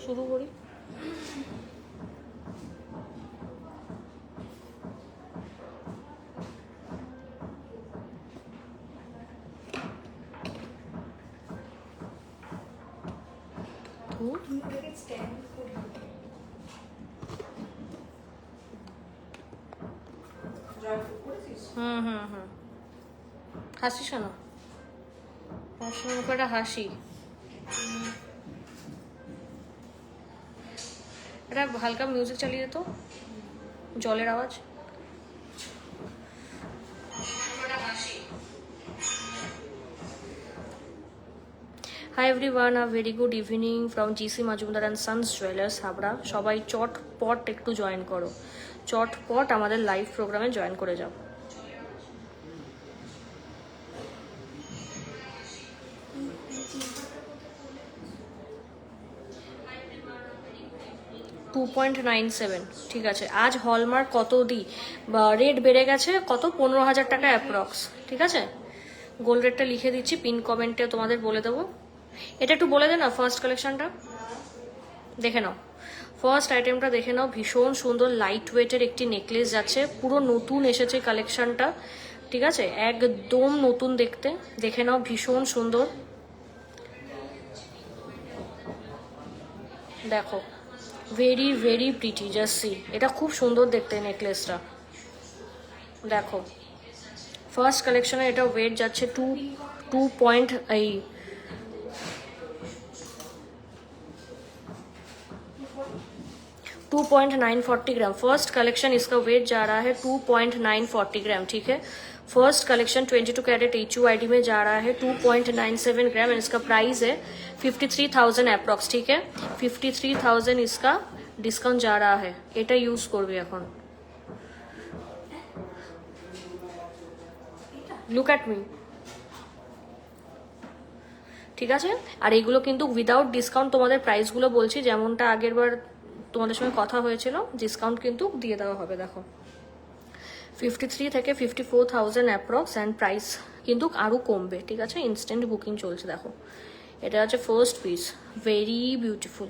শুরু করি। হাসিস না, হাসির মুখে একটা হাসি, একটা হালকা মিউজিক চালিয়ে তো, জলের আওয়াজ। Hi everyone, a very good evening from GC Majumdar and Sons Jewelers Habra. সবাই চটপট একটু জয়েন করো, চটপট আমাদের লাইভ প্রোগ্রামে জয়েন করে যাও। $2.97, ঠিক আছে। আজ হলমার্ক কত দিই বা রেট বেড়ে গেছে কত, 15,000 টাকা অ্যাপ্রক্স, ঠিক আছে। গোল্ড রেটটা লিখে দিচ্ছি, পিন কমেন্টে তোমাদের বলে দেবো। এটা একটু বলে দে না, ফার্স্ট কালেকশনটা দেখে নাও, ফার্স্ট আইটেমটা দেখে নাও। ভীষণ সুন্দর লাইট ওয়েটের একটি নেকলেস যাচ্ছে, পুরো নতুন এসেছে কালেকশনটা, ঠিক আছে, একদম নতুন দেখতে। দেখে নাও, ভীষণ সুন্দর, দেখো, very very pretty, just see, এটা খুব সুন্দর দেখতে নেকলেসটা, দেখো। ফার্স্ট কালেকশনে এটা ওয়েট যাচ্ছে 2.940 ग्राम। फर्स्ट कलेक्शन इसका वेट जा रहा है 2.940 ग्राम, ठीक है। फर्स्ट कलेक्शन 22 कैरेट HUID में जा रहा है 2.97 ग्राम एंड इसका प्राइस है 53,000 अप्रॉक्स, ठीक है। 53,000 इसका डिस्काउंट जा रहा है, এটা ইউজ করবে এখন। লুক অ্যাট মি, ঠিক আছে। আর এগুলো কিন্তু উইদাউট ডিসকাউন্ট তোমাদের প্রাইসগুলো বলছি, যেমনটা আগের বার তোমাদের সঙ্গে কথা হয়েছিল, ডিসকাউন্ট কিন্তু দিয়ে দেওয়া হবে। দেখো 53 থেকে 54,000 অ্যাপ্রক্স অ্যান্ড প্রাইস কিন্তু আরও কমবে, ঠিক আছে। ইনস্ট্যান্ট বুকিং চলছে, দেখো। এটা হচ্ছে ফার্স্ট পিস, ভেরি বিউটিফুল।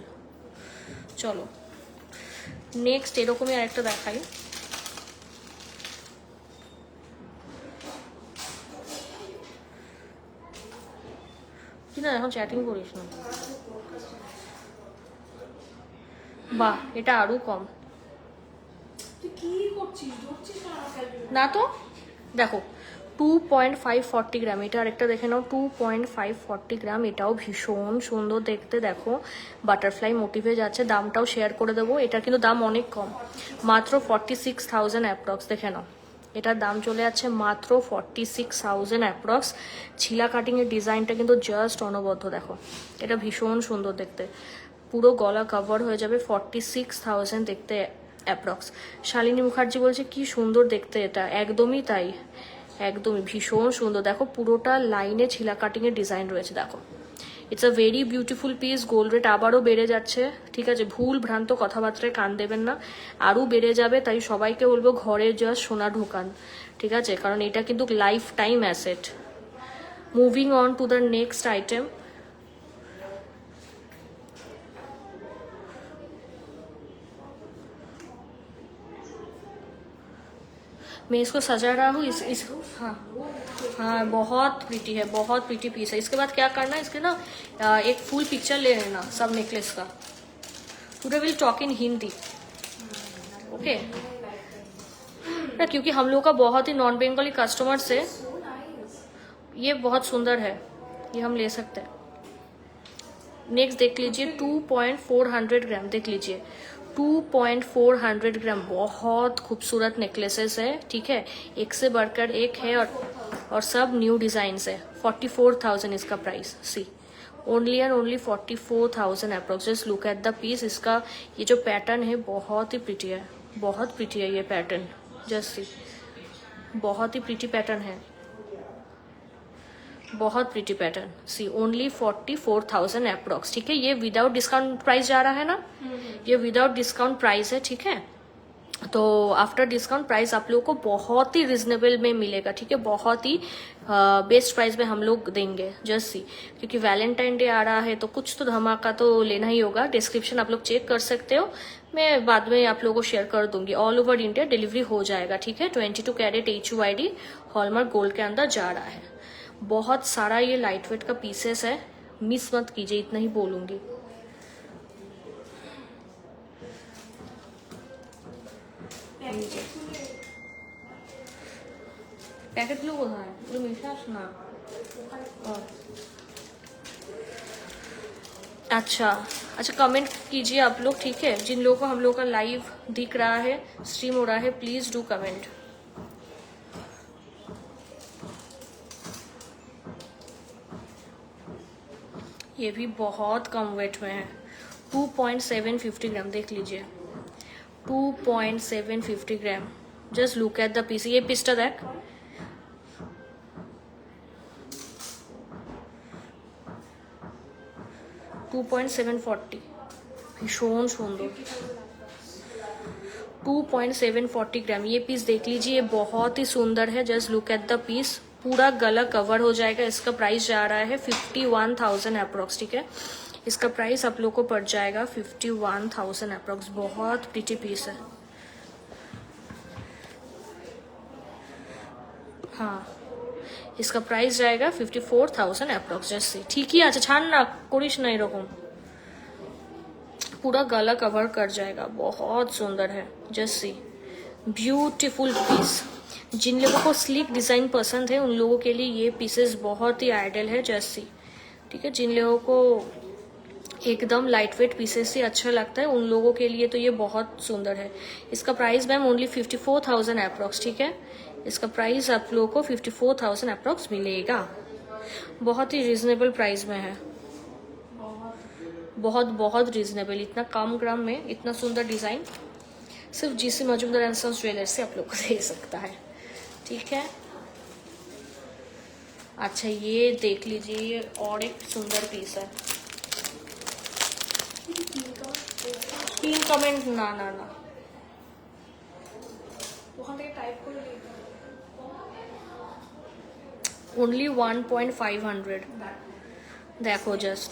চলো নেক্সট এরকমই আরেকটা দেখাই। কি না, এখন চ্যাটিং করিস না, বাহ, এটা আরও কম না তো। দেখো 2.540 গ্রাম, এটা আরেকটা দেখে নাও, 2.540 গ্রাম, এটাও ভীষণ সুন্দর দেখতে, দেখো বাটারফ্লাই মোটিভে যাচ্ছে। দামটাও শেয়ার করে দেবো, এটার কিন্তু দাম অনেক কম, মাত্র 46,000 অ্যাপ্রক্স, দেখে নাও। এটার দাম চলে যাচ্ছে মাত্র 46,000 অ্যাপ্রক্স। ছিলা কাটিংয়ের ডিজাইনটা কিন্তু জাস্ট অনবদ্য, দেখো এটা ভীষণ সুন্দর দেখতে, পুরো গলা কভার হয়ে যাবে, 46,000 দেখতে অ্যাপ্রক্স। শালিনী মুখার্জি বলছে কি সুন্দর দেখতে, এটা একদমই তাই, একদমই ভীষণ সুন্দর। দেখো পুরোটা লাইনে ছিলা কাটিংয়ের ডিজাইন রয়েছে, দেখো। It's a very beautiful piece. Gold rate আবারও বেড়ে যাচ্ছে, ঠিক আছে। ভুল ভ্রান্ত কথাবার্তায় কান দেবেন না, আরও বেড়ে যাবে। তাই সবাইকে বলবো ঘরে জাস্ট সোনা ঢোকান, ঠিক আছে, কারণ এটা কিন্তু life time asset. Moving on to the next item. मैं इसको सजा रहा हूँ, इस हाँ हाँ, बहुत प्रीटी है, बहुत प्रीटी पीस है। इसके बाद क्या करना है, इसके ना एक फुल पिक्चर ले लेना सब नेकलेस का। Today will talk in Hindi, okay ना, क्योंकि हम लोग का बहुत ही नॉन बेंगली कस्टमर्स है। ये बहुत सुंदर है, ये हम ले सकते हैं। नेक्स्ट देख लीजिए, 2.400 ग्राम, देख लीजिए 2.400 ग्राम, बहुत खूबसूरत नेकलेसेस है, ठीक है। एक से बढ़कर एक है और सब न्यू डिजाइन्स है। 44,000 इसका price, see, only and only 44,000 approx. Just look at the piece. इसका ये जो पैटर्न है बहुत ही प्रिटी है, बहुत प्रिटी है ये पैटर्न, जस्ट सी, बहुत ही प्रिटी पैटर्न है, बहुत प्रीटी पैटर्न। सी, ओनली 44,000 अप्रोक्स, ठीक है। ये विदाउट डिस्काउंट प्राइस जा रहा है ना, ये विदाउट डिस्काउंट प्राइस है, ठीक है। तो आफ्टर डिस्काउंट प्राइस आप लोगों को बहुत ही रिजनेबल में मिलेगा, ठीक है, बहुत ही बेस्ट प्राइस में हम लोग देंगे जस्ट सी, क्योंकि वैलेंटाइन डे आ रहा है तो कुछ तो धमाका तो लेना ही होगा। डिस्क्रिप्शन आप लोग चेक कर सकते हो, मैं बाद में आप लोगों को शेयर कर दूंगी। ऑल ओवर इंडिया डिलीवरी हो जाएगा, ठीक है। 22 कैरेट HUID हॉलमार्क गोल्ड के अंदर जा रहा है। बहुत सारा ये लाइट वेट का पीसेस है, मिस मत कीजिए, इतना ही बोलूंगी। প্যাকেটগুলো কোথায়? ওগুলো মিশাস না। अच्छा अच्छा, कमेंट कीजिए आप लोग, ठीक है। जिन लोगों को हम लोग का लाइव दिख रहा है, स्ट्रीम हो रहा है, प्लीज डू कमेंट। ये भी बहुत कम वेट में है, 2.750 ग्राम, देख लीजिए 2.750 gram. Just look at the piece. ये पीसটা দেখ, 2.740, भीषण सुंदर 2.740 ग्राम। ये पीस देख लीजिए, ये बहुत ही सुंदर है। Just look at the piece, पूरा गला कवर हो जाएगा। इसका प्राइस जा रहा है 51,000 अप्रोक्स, ठीक है। इसका प्राइस आप लोग को पड़ जाएगा 51,000 अप्रोक्स। बहुत प्रीटी पीस है। हाँ, इसका प्राइस जाएगा 54,000 अप्रोक्स। जैसे ठीक ही আছে, ছাড় না করিস না এরকম, पूरा गला कवर कर जाएगा। बहुत सुंदर है, जस्ट सी, ब्यूटीफुल पीस। जिन लोगों को स्लीक डिजाइन पसंद है उन लोगों के लिए ये पीसेस बहुत ही आइडियल है, जस्ट सी, ठीक है। जिन लोगों को एकदम लाइट वेट पीसेस ही अच्छा लगता है उन लोगों के लिए तो ये बहुत सुंदर है। इसका प्राइस मैम ओनली 54,000 अप्रोक्स, ठीक है। इसका प्राइस आप लोगों को 54,000 अप्रोक्स मिलेगा। बहुत ही रिजनेबल प्राइस में है, बहुत बहुत रिजनेबल। इतना कम ग्राम में इतना सुंदर डिजाइन सिर्फ GC Majumdar and sons jewellers से आप लोग को दे सकता है, ठीक है। अच्छा, ये देख लीजिए, ये और एक सुंदर पीस है। पिन कमेंट ना ना ना, ओनली 1.500 देखो, just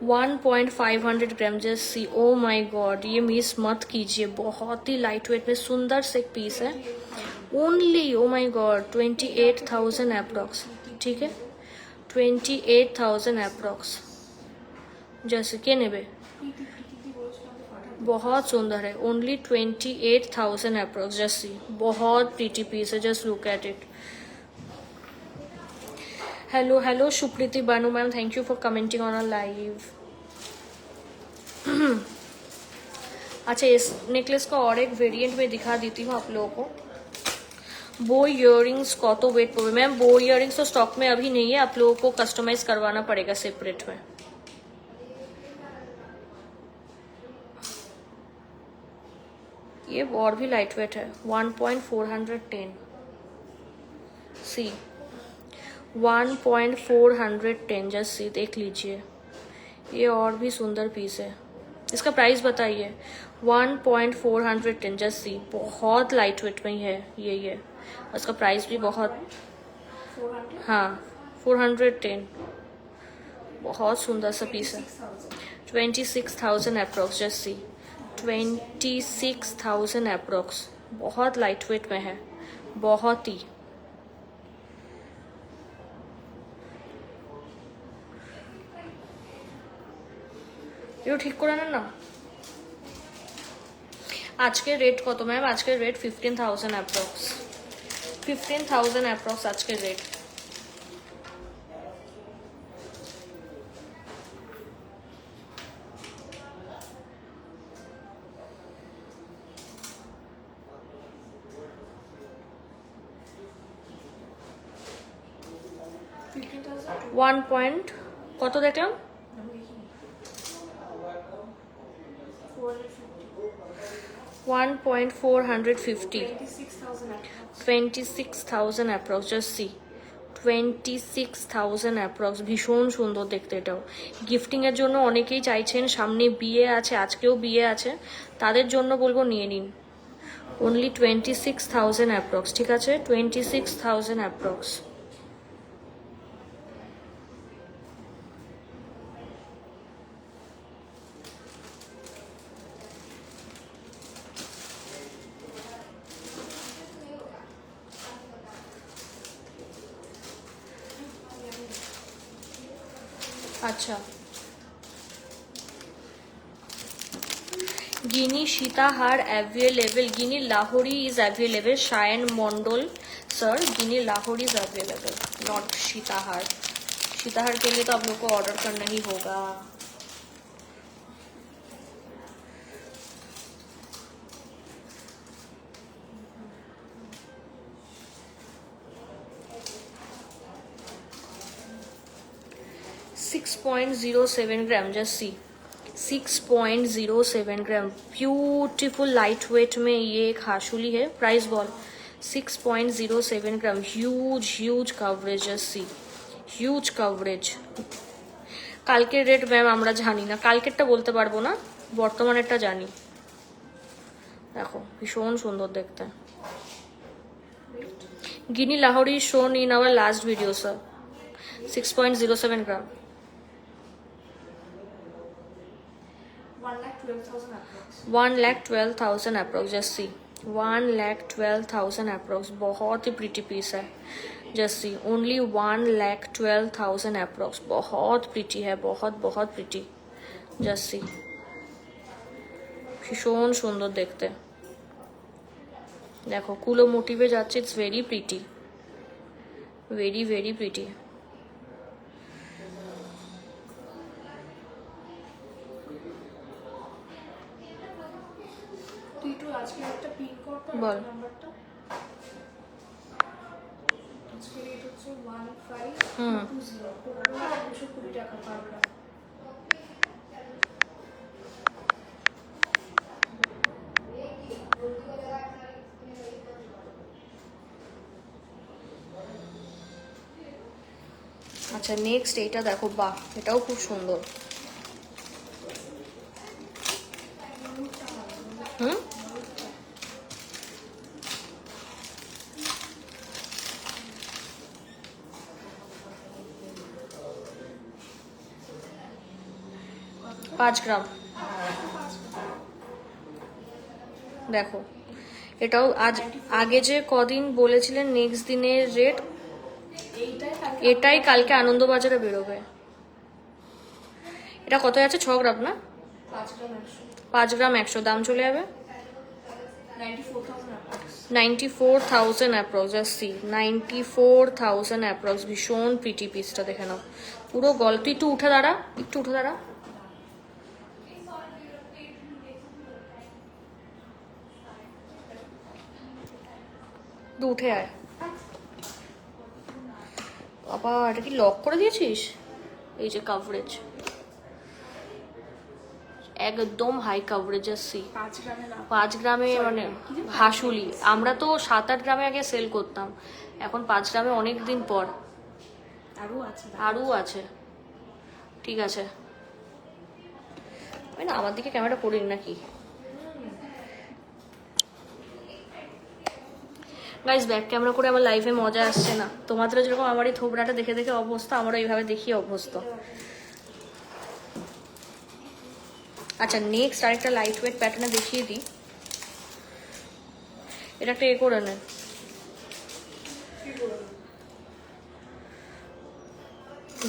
1.500 gram. Just see, oh my God, ये मिस मत कीजिए। बहुत ही लाइट वेट में सुंदर से एक पीस है। Only, oh my God, 28,000 approx, ठीक है। 28,000 अप्रोक्स। जैसे के नेबे, बहुत सुंदर है। Only 28,000 approx. जस्ट सी, बहुत प्रीटी पीस है। Just look at it. Hello hello Supriti Banu ma'am, thank you for commenting on a live. अच्छा, इस नेकलेस का और एक वेरिएंट में दिखा देती हूँ आप लोगों को। बो इयरिंग्स कत वेट पड़े मैम? बो इयरिंग्स तो स्टॉक में अभी नहीं है, आप लोगों को कस्टमाइज करवाना पड़ेगा सेपरेट में। ये और भी लाइट वेट है, 1.410 सी, 1.410 जस्ट सी, देख लीजिए। ये और भी सुंदर पीस है। इसका प्राइस बताइए। 1.410 जस्ट सी, बहुत लाइट वेट में ही है ये। उसका प्राइस भी बहुत, हाँ 410, बहुत सुंदर सा पीस है। 26,000 अप्रोक्स। जस्ट सी, 26,000 अप्रोक्स। बहुत लाइट वेट में है, बहुत ही। ये ठीक করে নেন না। আজকের রেট কত ম্যাম? আজকের রেট 15,000 অ্যাপ্রক্স, 15,000 অ্যাপ্রক্স আজকের রেট। ওয়ান পয়েন্ট কত দেখলাম? 1.450, 26,000 অ্যাপ্রক্স। Just see, 26,000 approx. ভীষণ সুন্দর দেখতে এটাও। গিফটিং এর জন্য অনেকেই চাইছেন, সামনে বিয়ে আছে, আজকেও বিয়ে আছে, তাদের জন্য বলবো নিয়ে নিন। অনলি 26,000 অ্যাপ্রক্স, ঠিক আছে 26,000 অ্যাপ্রক্স। আচ্ছা, Guinea Sitahar available. Guinea Lahori is available. Shayan Mondol, sir. Guinea Lahori is available, not Sitahar. Sitahar के लिए तो आप लोग को ऑर्डर करना ही होगा। Six 6.07 gram, just see 6.07 gram, beautiful light weight में ये एक हाशुली है। प्राइस बॉल 6.07 gram, huge coverage, just see huge coverage. কালকের রেট ম্যাম আমরা জানি না, কালকেরটা বলতে পারবো না, বর্তমানেরটা জানি। দেখো ভীষণ সুন্দর দেখতে। গিনি Lahori shown in our last video sir. 6.07 gram, 1,12,000 approx, just see 1,12,000 approx. बहुत ही प्रीटी पीस है, जस्ट सी ओनली 1,12,000 अप्रोक्स। बहुत प्रीटी है, बहुत बहुत प्रीटी, जस्ट सी ভীষণ সুন্দর দেখতে। দেখো কুলো মোটিভে যাচ্ছে, it's very pretty, very very pretty. বল আচ্ছা নেক্সট এইটা দেখো, বাহ এটাও খুব সুন্দর। হুম 5 গ্রাম। দেখো এটাও আজ, আগে যে কদিন বলেছিলেন নেক্সট দিনের রেট, এটাই কালকে আনন্দবাজারে বেরোবে। এটা কত আছে? 6 গ্রাম না, 5 গ্রাম 100, দাম চলে যাবে 94,000 অ্যাপ্রক্স, জাস্ট সি 94,000 অ্যাপ্রক্স। ভীষণ প্রিটি পিসটা দেখে নাও, পুরো গল্প। একটু উঠে দাঁড়া, একটু উঠে দাঁড়া। উঠে আয় বাবা, এটা কি লক করে দিয়েছিস? এই যে কাভারেজ একদম হাই কাভারেজ, সি 5 গ্রামে মানে হাসুলি। আমরা তো 7-8 গ্রামে আগে সেল করতাম, এখন 5 গ্রামে অনেক দিন পর। আরও আছে, ঠিক আছে। না আমার দিকে ক্যামেরা করিন নাকি গাইজ? ব্যাক ক্যামেরা করে আমার লাইফে মজা আসছে না। তোমাদের যেরকম আমার এই থোবড়াটা দেখে দেখে অবস্থা, আমারও এইভাবে দেখিয়ে অভ্যস্ত। আচ্ছা নেক্সট আরেকটা লাইট ওয়েট প্যাটার্নে দেখিয়ে দিই। এটা একটা এ করে নেন,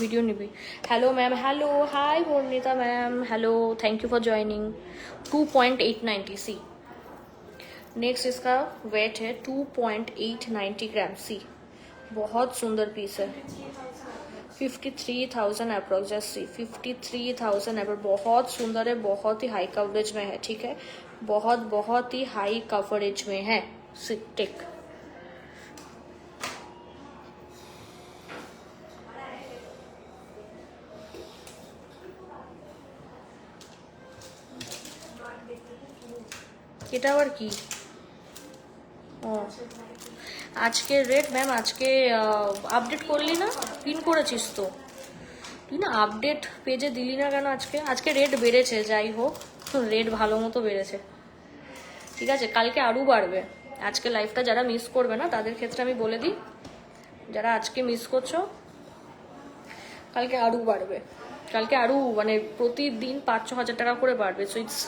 ভিডিও নিবি। Hello ma'am, hello, hi Barnita ma'am, hello, thank you for joining. 2.890 see. Next इसका वेट है 2.890 ग्राम, सी बहुत सुंदर पीस है। 53,000 अप्रोक्स, सी 53,000 अप्रोक्स। बहुत सुंदर है, बहुत ही हाई कवरेज में है, ठीक है, बहुत बहुत ही हाई कवरेज में है। टिक এটা আবার কি? ও আজকে রেট ম্যাম, আজকে আপডেট করলি না? পিন করেছিস তো তুই না, আপডেট পেজে দিলি না কেন? আজকে রেট বেড়েছে, যাই হোক রেট ভালো মতো বেড়েছে। ঠিক আছে, কালকে আরও বাড়বে। আজকে লাইফটা যারা মিস করবে না তাদের ক্ষেত্রে আমি বলে দিই, যারা আজকে মিস করছো কালকে আরও বাড়বে, কালকে আরও মানে প্রতিদিন 5-6 হাজার টাকা করে বাড়বে। সো ইটস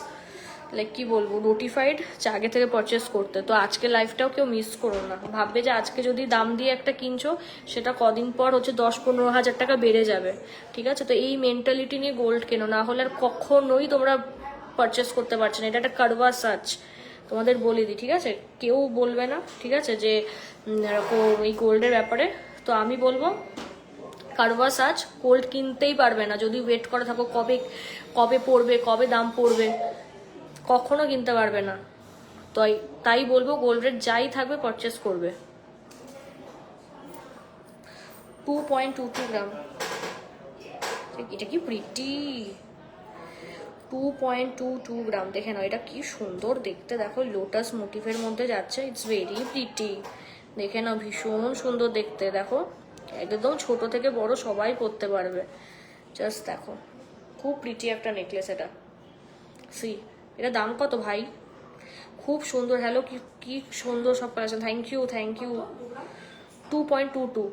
লাইক কি বলবো, নোটিফাইড যে আগে থেকে পারচেস করতে। তো আজকে লাইফটাও কেউ মিস করো না। ভাববে যে আজকে যদি দাম দিয়ে একটা কিনছো সেটা কদিন পর হচ্ছে 10-15 হাজার টাকা বেড়ে যাবে, ঠিক আছে? তো এই মেন্টালিটি নিয়ে গোল্ড কেনো, না হলে আর কখনোই তোমরা পারচেস করতে পারছো না। এটা একটা কারবা সার্চ, তোমাদের বলে দিই, ঠিক আছে? কেউ বলবে না, ঠিক আছে, যে এই গোল্ডের ব্যাপারে। তো আমি বলবো কারবা সার্চ, গোল্ড কিনতেই পারবে না যদি ওয়েট করে থাকো কবে কবে পড়বে, কবে দাম পড়বে, কখনো কিনতে পারবে না। তাই বলবো গোল্ড রেট যাই থাকবে পারচেস করবে। 2.22 গ্রাম, এটা কি প্রিটি। 2.22 গ্রাম, দেখে নাও এটা কি সুন্দর দেখতে। দেখো লোটাস মোটিভের মধ্যে যাচ্ছে, ইটস ভেরি প্রিটি। দেখে নাও ভীষণ সুন্দর দেখতে। দেখো একদম ছোট থেকে বড় সবাই পরতে পারবে। জাস্ট দেখো খুব প্রিটি একটা নেকলেস এটা। সি এটা দাম কত ভাই, খুব সুন্দর। হ্যালো, কি সুন্দর সব কালেকশন। Thank you. 2.22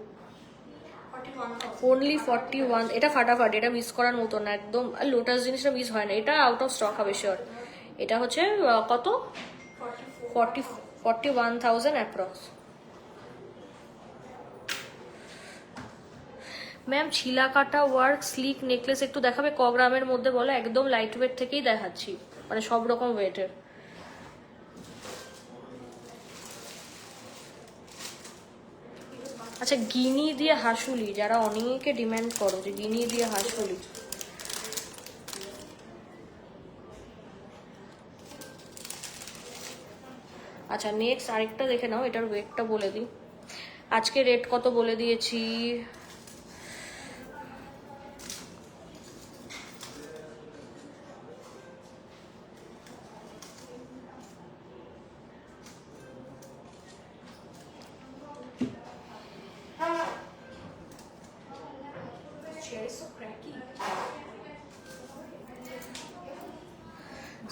অনলি 41। এটা ফাটাফাট, এটা মিস করার মতো না একদম। আর লোটাস জিনিসটা মিস হয় না, এটা আউট অফ স্টক হবে শিওর। এটা হচ্ছে কত, 41,000 অ্যাপ্রক্স। ম্যাম ছিলা কাটা ওয়ার্ক স্লিক নেকলেস একটু দেখাবে, ক গ্রামের মধ্যে বলো? একদম লাইট ওয়েট থেকেই দেখাচ্ছি, মানে সব রকম ওয়েটের। আচ্ছা গিনি দিয়ে হাসুলি, যারা অনেকে ডিমান্ড করো যে গিনি দিয়ে হাসুলি, আচ্ছা নেক্সট আরেকটা দেখে নাও, এটার ওয়েটটা বলে দিই। আজকে রেট কত বলে দিয়েছি,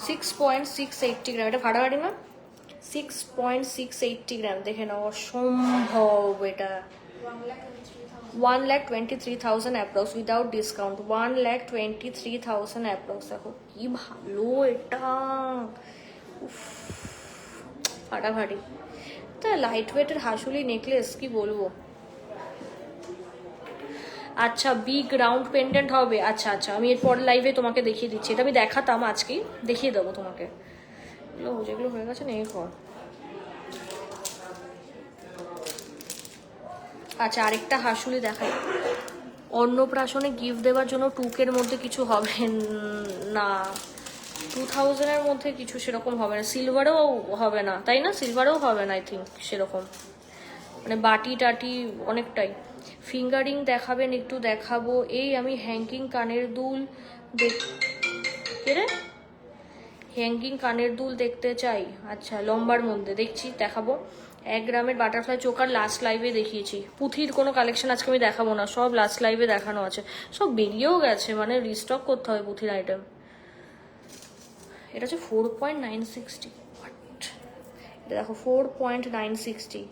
সিক্স 6.680 গ্রাম। এটা ফাটাফাটি না, 6.680 গ্রাম। দেখে নাও অসম্ভব এটা। 1,23,000 অ্যাপ্রক্স উইদাউট ডিসকাউন্ট, 1,23,000 অ্যাপ্রক্স। দেখো কি ভালো এটা, ফাটাফাটি। তা লাইট ওয়েটের হাসুলি নেকলেস কি বলবো। আচ্ছা বিগ রাউন্ড পেন্ডেন্ট হবে, আচ্ছা আচ্ছা আমি এরপর লাইভে তোমাকে দেখিয়ে দিচ্ছি। এটা আমি দেখাতাম, আজকেই দেখিয়ে দেবো তোমাকে। যেগুলো হয়ে গেছে না কর। আচ্ছা আরেকটা হাসুলি দেখাই। অন্নপ্রাশনে গিফট দেওয়ার জন্য 2K-র মধ্যে কিছু হবে না, 2000-এর মধ্যে কিছু সেরকম হবে না। সিলভারেও হবে না, তাই না? সিলভারেও হবে না আই থিঙ্ক সেরকম, মানে বাটি টাটি অনেকটাই। ফিঙ্গারিং দেখাবেন একটু? দেখাবো। এই আমি হ্যাঙ্গিং কানের দুল রে, হ্যাঙ্গিং কানের দুল দেখতে চাই। আচ্ছা লম্বার মধ্যে দেখছি, দেখাবো। 1 গ্রামের বাটারফ্লাই চোকার লাস্ট লাইভে দেখিয়েছি। পুঁথির কোনো কালেকশন আজকে আমি দেখাবো না, সব লাস্ট লাইভে দেখানো আছে। সব বেরিয়েও গেছে, মানে রিস্টক করতে হবে পুঁথির আইটেম। এটা হচ্ছে 4.960। এটা দেখো 4.960।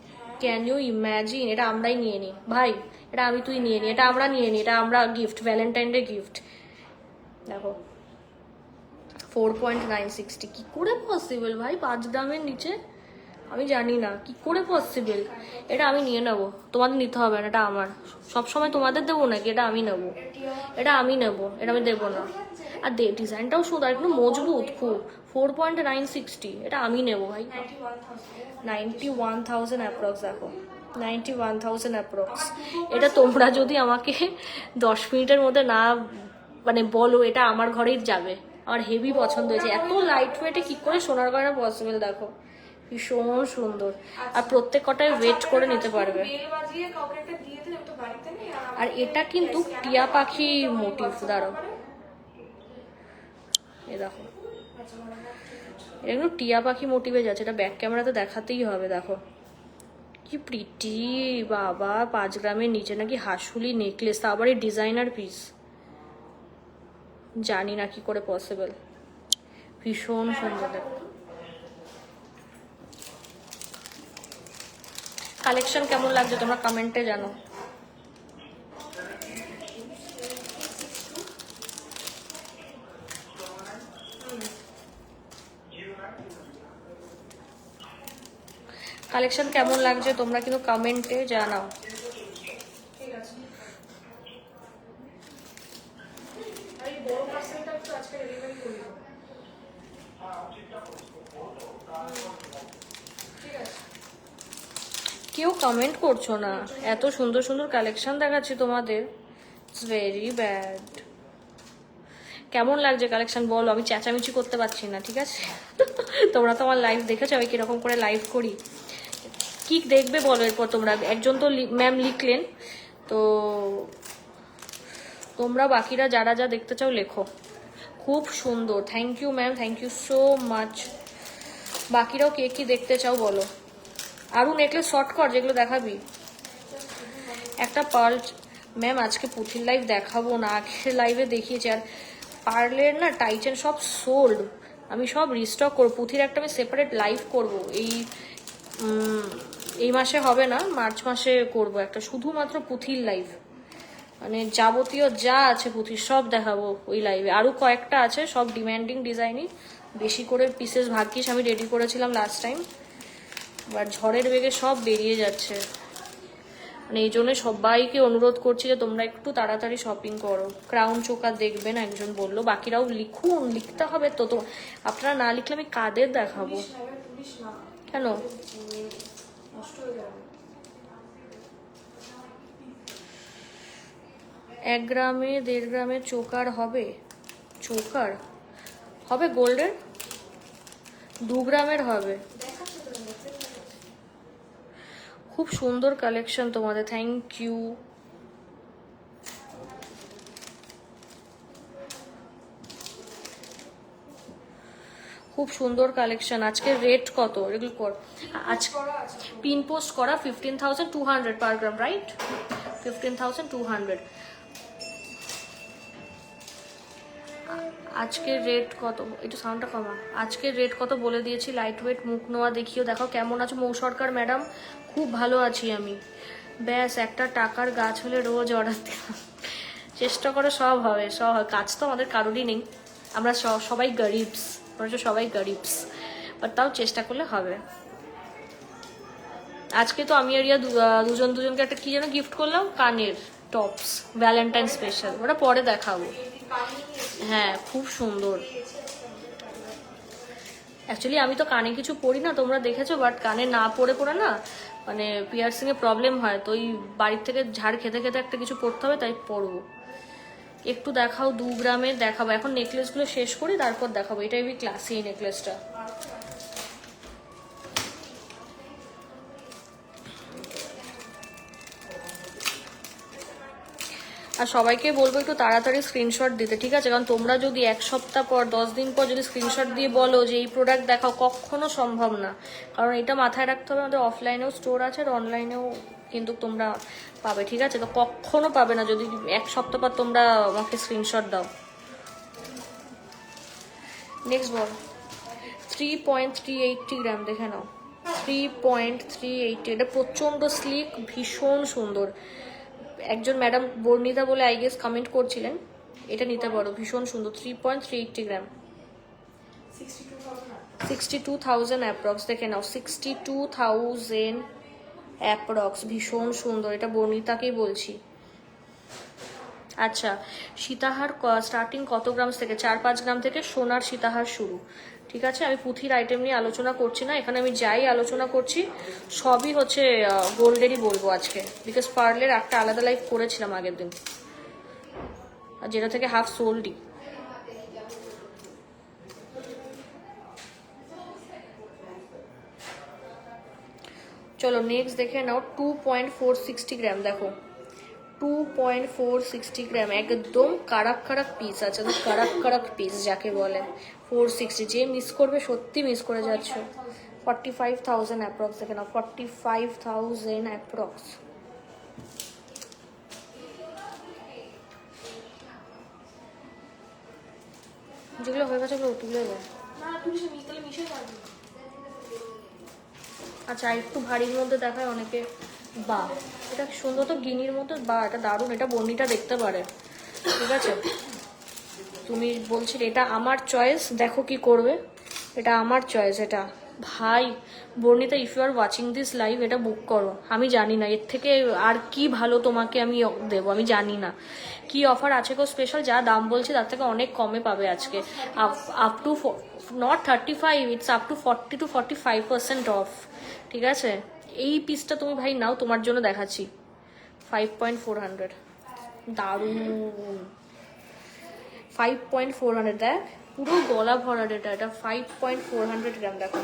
Can you imagine? এটা আমরাই নিয়ে নিই ভাই, এটা আমি তুই নিয়ে নিই, এটা আমরা নিয়ে নিই, এটা আমরা গিফট, ভ্যালেন্টাইন ডে গিফট। দেখো 4.960 কি করে পসিবল ভাই 5 গ্রামের নিচে? আমি জানি না কি করে পসিবল। এটা আমি নিয়ে নেবো, তোমাদের নিতে হবে না, এটা আমার। সবসময় তোমাদের দেবো নাকি? এটা আমি নেবো, এটা আমি নেবো, এটা আমি দেবো না। আর ডিজাইনটাও সুন্দর, একটু মজবুত খুব। 4.960 এটা আমি নেবো ভাই। 91,000 অ্যাপ্রক্স। দেখো 91,000 অ্যাপ্রক্স। এটা তোমরা যদি আমাকে 10 মিনিটের মধ্যে না মানে বলো, এটা আমার ঘরেই যাবে। আমার হেভি পছন্দ হয়েছে। এত লাইট ওয়েটে কি করে সোনার গয়না পসিবল, দেখো ভীষণ সুন্দর। আর প্রত্যেক কটায় ওয়েট করে নিতে পারবে। আর এটা কিন্তু টিয়া পাখি মোটিভ, দাঁড়াও এ দেখো এগুলো টিয়া পাখি মোটিভে যাচ্ছে। এটা ব্যাক ক্যামেরাতে দেখাতেই হবে। দেখো কি প্রিটি বাবা, 5 গ্রামের নিচে নাকি হাসুলি নেকলেস, তা আবার এই ডিজাইনার পিস। জানি না কি করে পসিবল, ভীষণ সুন্দর। দেখো কালেকশন কেমন লাগছে তোমরা কমেন্টে জানো। কালেকশন কেমন লাগছে তোমরা কিন্তু কমেন্টে জানাও। কেউ কমেন্ট করছো না, এত সুন্দর সুন্দর কালেকশন দেখাচ্ছি তোমাদের, ইটস ভেরি ব্যাড। কেমন লাগছে কালেকশন বলো, আমি চেঁচামেচি করতে পারছি না, ঠিক আছে? তোমরা তো আমার লাইভ দেখেছো আমি কিরকম করে লাইভ করি, কি দেখবে বলো এরপর তোমরা। একজন তো ম্যাম লিখলেন, তো তোমরা বাকিরা যারা যা দেখতে চাও লেখো। খুব সুন্দর, thank you ma'am, thank you so much. বাকিরাও কে কি দেখতে চাও বলো। আরও নেকলেস শর্ট কর যেগুলো দেখাবি। একটা পার্ল ম্যাম আজকে পুঁথির লাইভ দেখাবো না, আগের লাইভে দেখিয়েছি। আর পার্লের না টাইটেন সব সোল্ড, আমি সব রিস্টক করবো। পুঁথির একটা আমি সেপারেট লাইভ করব, এই মাসে হবে না, মার্চ মাসে করব একটা শুধুমাত্র পুঁথির লাইভ, মানে যাবতীয় যা আছে পুঁথির সব দেখাবো ওই লাইভে। আরও কয়েকটা আছে, সব ডিম্যান্ডিং ডিজাইনই, বেশি করে পিসেস ভাগ্যিস আমি রেডি করেছিলাম লাস্ট টাইম, বাট ঝড়ের বেগে সব বেরিয়ে যাচ্ছে। মানে এই জন্য সবাইকে অনুরোধ করছি যে তোমরা একটু তাড়াতাড়ি শপিং করো। ক্রাউন চোকার দেখবেন একজন বললো, বাকিরাও লিখুন, লিখতে হবে তো। তো আপনারা না লিখলে আমি কাদের দেখাবো? কেন? 1 গ্রামে 1.5 গ্রামে চোকার হবে? চোকার হবে গোল্ডের, 2 গ্রামের হবে। খুব সুন্দর কালেকশন তোমাদের, থ্যাংক ইউ। খুব সুন্দর কালেকশন। আজকে রেট কত এগুলো কর? আজ পিন পোস্ট করা 15,200 পার গ্রাম, রাইট? 15,200। আজকের রেট কত? একটু সাউন্ডটা কমা। আজকের রেট কত বলে দিয়েছি। লাইট ওয়েট মুখ নোয়া দেখিও, দেখো কেমন আছো মৌ সরকার ম্যাডাম? খুব ভালো আছি আমি। ব্যাস একটা টাকার গাছ হলে রোজ অর্ডার দিলাম। চেষ্টা করে সব হবে, সব হবে। কাজ তো আমাদের কারোরই নেই, আমরা সবাই গরিবস, সবাই গরিবস, বাট তাও চেষ্টা করলে হবে। আজকে তো আমি আর রিয়া দুজনকে একটা কি যেন গিফট করলাম, কানের টপস, ভ্যালেন্টাইন স্পেশাল, ওটা পরে দেখাবো। হ্যাঁ খুব সুন্দর। অ্যাকচুয়ালি আমি তো কানে কিছু পরি না, তোমরা দেখেছো, বাট কানে না পরে না মানে পিয়ার্সিং এ প্রবলেম হয়, তো ওই বাড়ির থেকে ঝাড় খেতে খেতে একটা কিছু পরতে হবে, তাই পরবো। একটু দেখাও 2 গ্রামের দেখাবো, এখন নেকলেসগুলো শেষ করি তারপর দেখাবো। এটাই ক্লাসি এই নেকলেসটা। আর সবাইকে বলবো একটু তাড়াতাড়ি স্ক্রিনশট দিতে, ঠিক আছে? কারণ তোমরা যদি 1 সপ্তাহ পর 10 দিন পর যদি স্ক্রিনশট দিয়ে বলো যে এই প্রোডাক্ট দেখাও, কখনো সম্ভব না। কারণ এটা মাথায় রাখতে হবে, আমাদের অফলাইনেও স্টোর আছে আর অনলাইনেও কিন্তু তোমরা পাবে, ঠিক আছে? তো কখনো পাবে না যদি 1 সপ্তাহ পর তোমরা আমাকে স্ক্রিনশট দাও। নেক্সট বল। 3.380 গ্রাম দেখে নাও, 3.380। এটা প্রচন্ড স্লিক, ভীষণ সুন্দর। একজন ম্যাডাম বর্ণিতা বলে আই গেস কমেন্ট করছিলেন, এটা নিতে পারো, ভীষণ সুন্দর। 3.380 গ্রাম, 62,000 অ্যাপ্রক্স, দেখে নাও 62,000 অ্যাপ্রক্স, ভীষণ সুন্দর। এটা বর্ণিতাকেই বলছি। আচ্ছা, সীতাহার স্টার্টিং কত গ্রাম থেকে? 4-5 গ্রাম থেকে সোনার সীতাহার শুরু, ঠিক আছে? আমি পুঁথির আইটেম নিয়ে আলোচনা করছি না এখানে, আমি যাই আলোচনা করছি সবই হচ্ছে গোল্ডেরই বলবো আজকে, বিকজ পার্লের একটা আলাদা লাইফ করেছিলাম আগের দিন, আর যেটা থেকে হাফ সোল্ডই। চলো নেক্সট দেখে নাও। 2.460 গ্রাম, দেখো 2.460 গ্রাম, একদম কারাক কারাক পিস আছে, কারাক কারাক পিস যাকে বলে। 460, যে মিস করবে সত্যি মিস করে যাচ্ছ। 45,000 অ্যাপ্রক্স, দেখে নাও 45,000 অ্যাপ্রক্স। যেগুলো হয়ে গেছে ওগুলো তুলে দেয়। আচ্ছা একটু ভারীর মধ্যে দেখায় অনেকে। বা এটা সুন্দর তো, গিনির মতো। বা এটা দারুণ, এটা বর্ণিটা দেখতে পারে। ঠিক আছে, তুমি বলছিলে এটা আমার চয়েস, দেখো কি করবে। এটা আমার চয়েস এটা। ভাই Barnita, if you are watching this live, এটা বুক করো। আমি জানি না এর থেকে আর কি ভালো তোমাকে আমি দেবো, আমি জানি না কি অফার আছে গো স্পেশাল। যা দাম বলছে তার থেকে অনেক কমে পাবে আজকে। Up to not 35, it's up to 40 to 45% of. ঠিক আছে, এই পিসটা তুমি ভাই নাও, তোমার জন্য দেখাচ্ছি। 5.400, দারুণ। 5.400, দেখ পুরো গলা ভরা এটা। এটা 5.400 গ্রাম, দেখো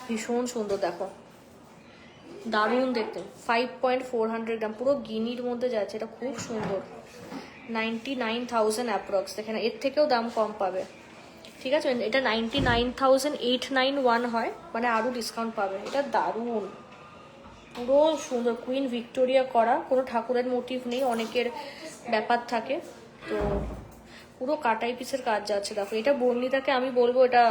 ভীষণ সুন্দর, দেখো দারুণ দেখতে। 5.400 গ্রাম, পুরো গিনির মধ্যে যাচ্ছে। এটা খুব সুন্দর। 99,000 অ্যাপ্রক্স, দেখে না এর থেকেও দাম কম পাবে। ঠিক আছে, এটা 99,891 হয়, মানে আরও ডিসকাউন্ট পাবে। এটা দারুণ, পুরো সুন্দর। কুইন ভিক্টোরিয়া করা, কোনো ঠাকুরের মোটিভ নেই, অনেকের ব্যাপার থাকে তো। পুরো কাটাই পিসের কাজ যাচ্ছে, দেখো। এটা বর্ণিতাকে আমি বলবো এটা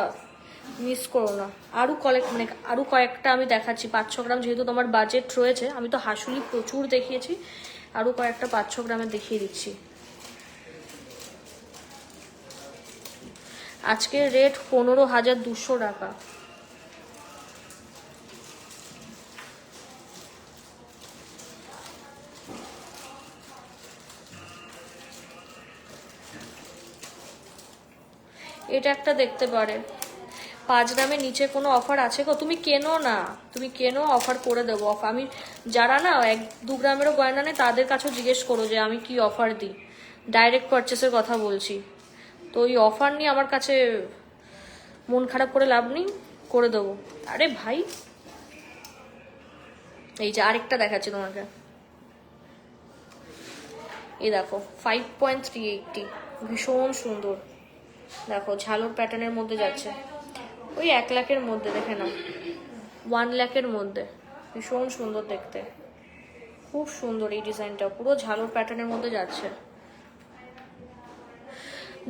মিস করো না। আরও মানে আরও কয়েকটা আমি দেখাচ্ছি 5-6 গ্রাম, যেহেতু তোমার বাজেট রয়েছে। আমি তো হাসুলি প্রচুর দেখিয়েছি, আরও কয়েকটা 5-6 গ্রামের দেখিয়ে দিচ্ছি। আজকের রেট 15,200 টাকা। এটা একটা দেখতে পারে। 5 গ্রামের নিচে কোনো অফার আছে গো? তুমি কেনো না, তুমি কেনো, অফার করে দেবো। আমি যারা না 1-2 গ্রামেরও গয়না নেই তাদের কাছেও জিজ্ঞেস করো যে আমি কি অফার দিই। ডাইরেক্ট পারচেসের কথা বলছি তো। ওই অফার নিয়ে আমার কাছে মন খারাপ করে লাভ নেই, করে দেবো। আরে ভাই, এই যে আরেকটা দেখাচ্ছি তোমাকে, এই দেখো 5.380, ভীষণ সুন্দর। দেখো ঝালর প্যাটার্নের মধ্যে যাচ্ছে, ওই 1 লাখের মধ্যে, দেখে না 1 লাখের মধ্যে। ভীষণ সুন্দর দেখতে, খুব সুন্দর এই ডিজাইনটা, পুরো ঝালর প্যাটার্নের মধ্যে যাচ্ছে।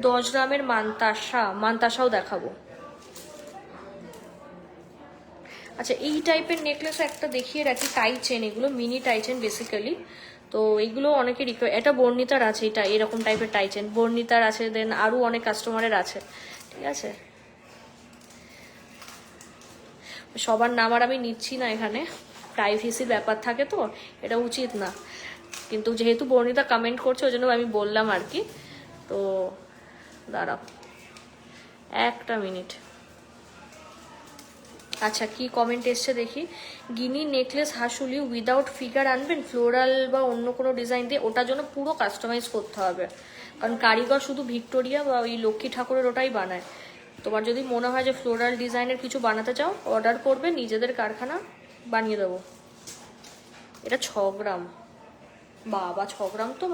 10 গ্রামের মানতাসাও দেখাবো। আচ্ছা, এই টাইপের নেকলেস একটা দেখিয়ে রাখি, টাই চেন, এগুলো মিনি টাই চেন বেসিক্যালি। তো এইগুলো অনেকে এটা বর্ণিতার আছে, এটা এরকম টাইপের টাই চেন বর্ণিতার আছে, দেন আরও অনেক কাস্টমারের আছে। ঠিক আছে, সবার নাম আর আমি নিচ্ছি না এখানে, প্রাইভেসি ব্যাপার থাকে তো, এটা উচিত না। কিন্তু যেহেতু বর্ণিতা কমেন্ট করছে ওই জন্য আমি বললাম আর কি। তো দাঁড়াও একটা মিনিট। আচ্ছা, কি কমেন্ট এসছে দেখি। গিনি নেকলেস হাসুলি উইদাউট ফিগার আনবেন, ফ্লোরাল বা অন্য কোনো ডিজাইন দিয়ে। ওটার জন্য পুরো কাস্টমাইজ করতে হবে, কারণ কারিগর শুধু ভিক্টোরিয়া বা ওই লক্ষ্মী ঠাকুরের ওটাই বানায়। তোমার যদি মনে হয় যে ফ্লোরাল ডিজাইনের কিছু বানাতে চাও, অর্ডার করবে, নিজেদের কারখানা বানিয়ে দেবো। এটা 6 গ্রাম, বাবা 6 গ্রাম তো।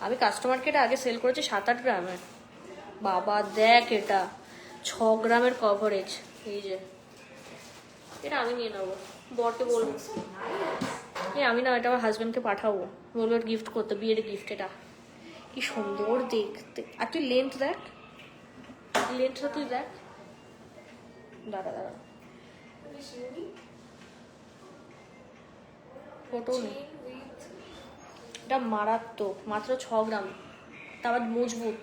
আমি কাস্টমারকে এটা আগে সেল করেছি 7-8 গ্রামে। বাবা দেখ, এটা 6 গ্রামের কভারেজ। এই যে এটা আমি নিয়ে নেবো, বরকে বলবো। আমি না, এটা আমার হাজব্যান্ডকে পাঠাবো, বলবো গিফট করতে, বিয়ের গিফট। এটা কি সুন্দর দেখতে। আর তুই লেন্থ দেখ, লেন্থটা তুই দেখ। দাঁড়া দাঁড়া, ফটো নেই। এটা মারাত্মক, মাত্র 6 গ্রাম, তারপর মজবুত।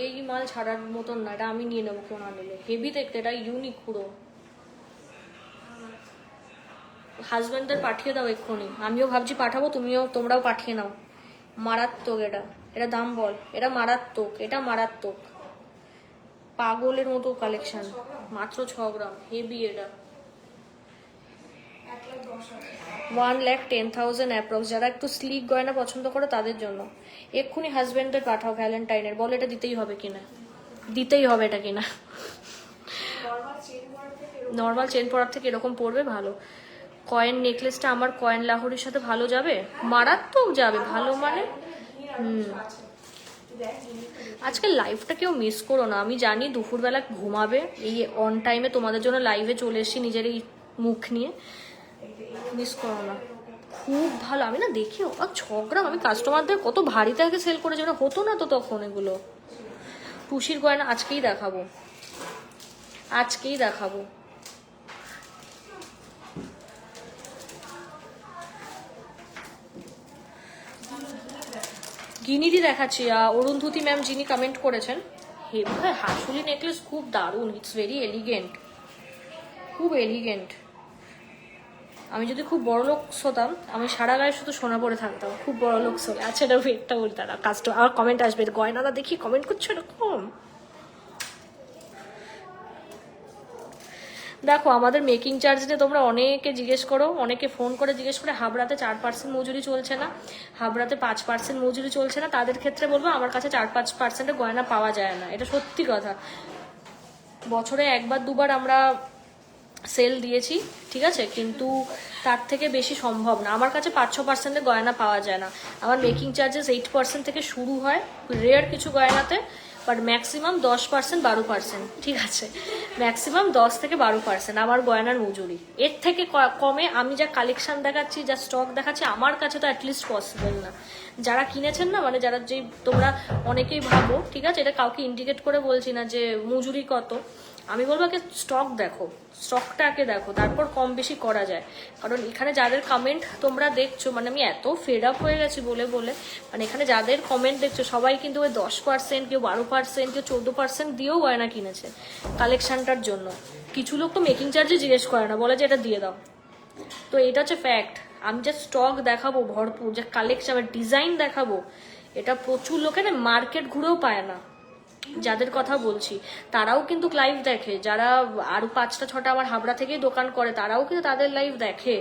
এই মাল ছাড়ার মতন না, এটা আমি নিয়ে নেবো, কেউ না নিলে। হেভি দেখতে, এটা ইউনিক পুরো। হাজব্যান্ডদের পাঠিয়ে দাও এক্ষুনি, আমিও ভাবছি পাঠাবো, তোমরাও পাঠিয়ে নাও। মারাত্মক এটা, এটা দাম বল। এটা মারাত্মক, এটা মারাত্মক, পাগলের মতো কালেকশন। মাত্র 6 গ্রাম, হেভি এটা। 1,10,000 অ্যাপ্রক্স। যারা একটু স্লিক গয়না পছন্দ করো তাদের জন্য। এক্ষুনি হাজব্যান্ডদের পাঠাও ভ্যালেন্টাইনের, বলো এটা দিতেই হবে কিনা, দিতেই হবে এটা কিনা। নর্মাল চেন পরার থেকে এরকম পরবে ভালো। কয়েন নেকলেসটা আমার কয়েন লাহোরির সাথে ভালো যাবে, মারাত্মক যাবে, ভালো মানে। আজকে লাইভটা কেউ মিস করো না। আমি জানি দুপুরবেলা ঘুমাবে, এই অন টাইমে তোমাদের জন্য লাইভে চলে এসেছি নিজের এই মুখ নিয়ে। মিস করো না, খুব ভালো। আমি না দেখি 6 গ্রাম, আমি কাস্টমারদের কত ভারীতে আগে সেল করেছি, ওটা হতো না তো তখন। এগুলো টুসির গয়না আজকেই দেখাবো, আজকেই দেখাবো। গিনিরই দেখাচ্ছি, অরুন্ধতী ম্যাম যিনি কমেন্ট করেছেন, হে ভাই হাসুলি নেকলেস খুব দারুণ, ইটস ভেরি এলিগেন্ট, খুব এলিগেন্ট। আমি যদি খুব বড় লোক হতাম, আমি সারা গায়ে শুধু সোনা পরে থাকতাম, খুব বড় লোক হলে। আচ্ছা এটা ভেটটা বলতে না, কাজটা আমার কমেন্ট আসবে, গয়নাটা দেখি কমেন্ট করছো এরকম। দেখো আমাদের মেকিং চার্জ নিয়ে তোমরা অনেকে জিজ্ঞেস করো, অনেকে ফোন করে জিজ্ঞেস করে, হাবড়াতে 4% মজুরি চলছে না, হাবড়াতে 5% মজুরি চলছে না, তাদের ক্ষেত্রে বলবো আমার কাছে 4-5%-এর গয়না পাওয়া যায় না, এটা সত্যি কথা। বছরে একবার দুবার আমরা সেল দিয়েছি, ঠিক আছে, কিন্তু তার থেকে বেশি সম্ভব না। আমার কাছে 5-6%-এর গয়না পাওয়া যায় না। আমার মেকিং চার্জেস 8% থেকে শুরু হয় রেয়ার কিছু গয়নাতে, বাট ম্যাক্সিমাম 10%-12%, ঠিক আছে, ম্যাক্সিমাম 10 থেকে 12% আমার গয়নার মজুরি। এর থেকে কমে আমি যা কালেকশন দেখাচ্ছি, যা স্টক দেখাচ্ছি, আমার কাছে তো অ্যাটলিস্ট পসিবল না। যারা কিনেছেন না, মানে যারা যে তোমরা অনেকেই ভাবো, ঠিক আছে, এটা কাউকে ইন্ডিকেট করে বলছি না যে মজুরি কত, আমি বলবো আগে স্টক দেখো, স্টকটাকে দেখো, তারপর কম বেশি করা যায়। কারণ এখানে যাদের কমেন্ট তোমরা দেখছো, মানে আমি এত ফেড আপ হয়ে গেছি বলে বলে, মানে এখানে যাদের কমেন্ট দেখছো সবাই কিন্তু ওই 10%, কেউ 12%, কেউ 14% দিয়েও গয়না কিনেছে কালেকশনটার জন্য। কিছু লোক তো মেকিং চার্জে জিজ্ঞেস করে না, বলে যে এটা দিয়ে দাও। তো এটা হচ্ছে ফ্যাক্ট। আমি যে স্টক দেখাবো ভরপুর, যে কালেকশন ডিজাইন দেখাবো, এটা প্রচুর লোকে না মার্কেট ঘুরেও পায় না। যাদের কথা বলছি তারাও কিন্তু লাইভ দেখে, যারা আরো 5টা-6টা আমার হাবড়া থেকেই দোকান করে, তারাও কিন্তু তাদের লাইভ দেখে,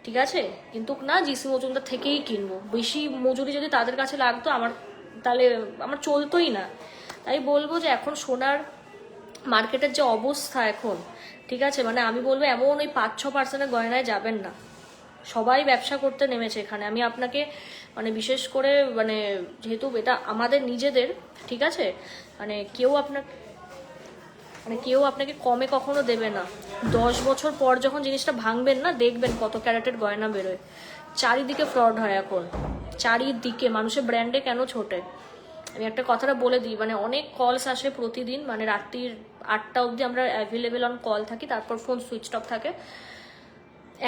ঠিক আছে, কিন্তু না জিসি মজুমদার থেকেই কিনবো। বেশি মজুরি যদি তাদের কাছে লাগতো আমার, তাহলে আমার চলতোই না। তাই বলবো যে এখন সোনার মার্কেটের যে অবস্থা এখন, ঠিক আছে, মানে আমি বলবো এমন ওই 5-6%-এর গয়নায় যাবেন না। সবাই ব্যবসা করতে নেমেছে এখানে। আমি আপনাকে মানে বিশেষ করে মানে যেহেতু এটা আমাদের নিজেদের, ঠিক আছে, মানে কেউ আপনাকে কমে কখনো দেবে না। 10 বছর পর যখন জিনিসটা ভাঙবেন না, দেখবেন কত ক্যারেটের গয়না বেরোয়। চারিদিকে ফ্রড হয় এখন, চারিদিকে। মানুষের ব্র্যান্ডে কেন ছোটে? আমি একটা কথাটা বলে দিই, মানে অনেক কলস আসে প্রতিদিন, মানে রাত্রির 8টা অবধি আমরা অ্যাভেলেবেল অন কল থাকি, তারপর ফোন সুইচ অফ থাকে।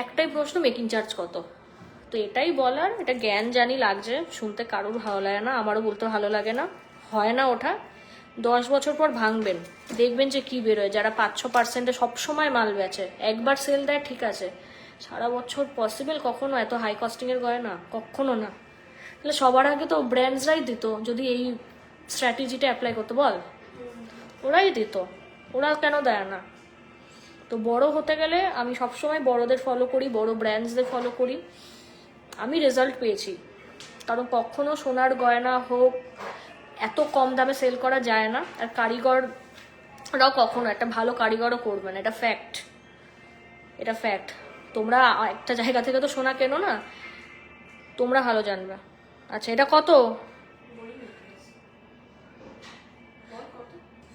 একটাই প্রশ্ন, মেকিং চার্জ কত? তো এটাই বলার, এটা জ্ঞান জানি লাগছে, শুনতে কারোর ভালো লাগে না, আমারও বলতে ভালো লাগে না, হয় না ওঠা। 10 বছর পর ভাঙবেন, দেখবেন যে কি বেরোয়। যারা 5-6%-এ সবসময় মাল বেচে, একবার সেল দেয় ঠিক আছে, সারা বছর পসিবল কখনো এত হাই কস্টিংয়ের গয়না? কখনো না। তাহলে সবার আগে তো ব্র্যান্ডসরাই দিত, যদি এই স্ট্র্যাটেজিটা অ্যাপ্লাই করতো, বল, ওরাই দিত, ওরা কেন দেয় না? তো বড় হতে গেলে আমি সবসময় বড়দের ফলো করি, বড় ব্র্যান্ডসদের ফলো করি। আমি রেজাল্ট পেয়েছি, কারণ কখনো সোনার গয়না হোক এত কম দামে সেল করা যায় না। আর কারিগররাও কখনো, একটা ভালো কারিগরও করবে না, এটা ফ্যাক্ট, এটা ফ্যাক্ট। তোমরা একটা জায়গা থেকে তো সোনা কেনো না, তোমরা ভালো জানবে। আচ্ছা এটা কত?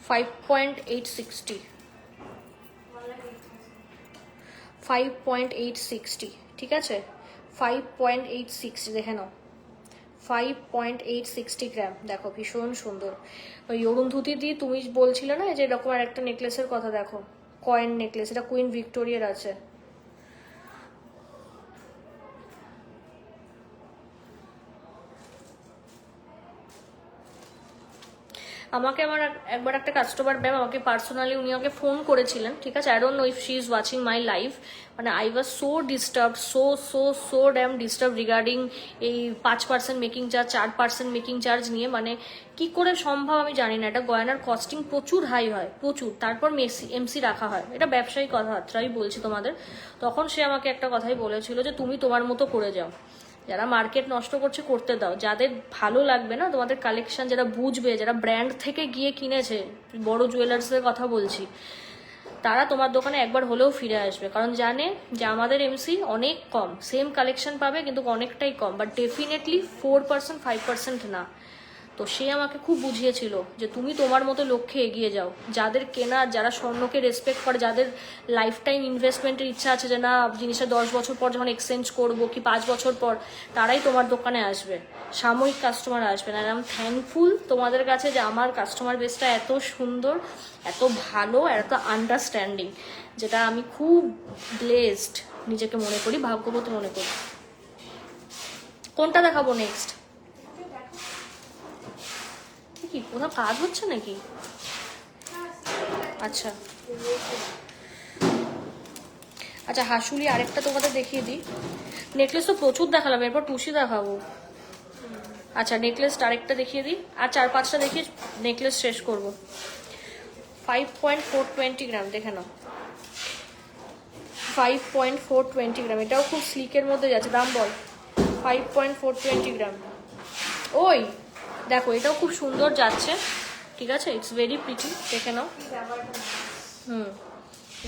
5.860, 5.860, ঠিক আছে, 5.860 দেখে নাও, 5.860 গ্রাম। দেখো ভীষণ সুন্দর। ওই অরুন্ধতী দি তুমি বলছিলে না যে এরকম আর একটা নেকলেসের কথা, দেখো কয়েন নেকলেস, এটা কুইন ভিক্টোরিয়ার আছে। আমাকে আমার একবার একটা কাস্টমার ম্যাম আমাকে পার্সোনালি, উনি আমাকে ফোন করেছিলেন, ঠিক আছে, I don't know if she is watching my live. মানে I was so disturb, so damn disturb regarding এই 5% মেকিং চার্জ, 4% মেকিং চার্জ নিয়ে। মানে কি করে সম্ভব আমি জানি না। এটা গয়নার কস্টিং প্রচুর হাই হয়, প্রচুর, তারপর এমসি রাখা হয়, এটা ব্যবসায়ী কথাবার্তাই বলছি তোমাদের। তখন সে আমাকে একটা কথাই বলেছিল যে তুমি তোমার মতো করে যাও, যারা মার্কেট নষ্ট করছে করতে দাও, যাদের ভালো লাগবে না তোমাদের কালেকশন, যারা বুঝবে, যারা ব্র্যান্ড থেকে গিয়ে কিনেছে, বড় জুয়েলার্সের কথা বলছি, তারা তোমার দোকানে একবার হলেও ফিরে আসবে, কারণ জানে যে আমাদের এমসি অনেক কম, সেম কালেকশন পাবে কিন্তু অনেকটাই কম, বাট ডেফিনেটলি 4%, 5% না। তো সে আমাকে খুব বুঝিয়েছিল যে তুমি তোমার মতো লক্ষ্যে এগিয়ে যাও, যাদের কেনা, যারা স্বর্ণকে রেসপেক্ট করে, যাদের লাইফ টাইম ইনভেস্টমেন্টের ইচ্ছা আছে যে না জিনিসটা 10 বছর পর যখন এক্সচেঞ্জ করবো কি 5 বছর পর, তারাই তোমার দোকানে আসবে, সাময়িক কাস্টমার আসবে না। আমি থ্যাঙ্কফুল তোমাদের কাছে যে আমার কাস্টমার বেসটা এত সুন্দর, এত ভালো, এত আন্ডারস্ট্যান্ডিং, যেটা আমি খুব ব্লেসড নিজেকে মনে করি, ভাগ্যবতী মনে করি। কোনটা দেখাবো নেক্সট? কোথাও কাজ হচ্ছে নাকি? আচ্ছা আচ্ছা, হাসুলি আরেকটা তোমাদের দেখিয়ে দিই। নেকলেস তো প্রচুর দেখালাম, এরপর টুসি দেখাবো। আচ্ছা, নেকলেস আরেকটা দেখিয়ে দিই, আর 4-5টা দেখিয়ে নেকলেস শেষ করবো। 5.420 গ্রাম, দেখে নাও। 5.420 গ্রাম, এটাও খুব স্লিকের মধ্যে যাচ্ছে। দাম বল। 5.420 গ্রাম। ওই দেখো, এটাও খুব সুন্দর যাচ্ছে, ঠিক আছে, ইটস ভেরি প্রিটি, দেখে নাও।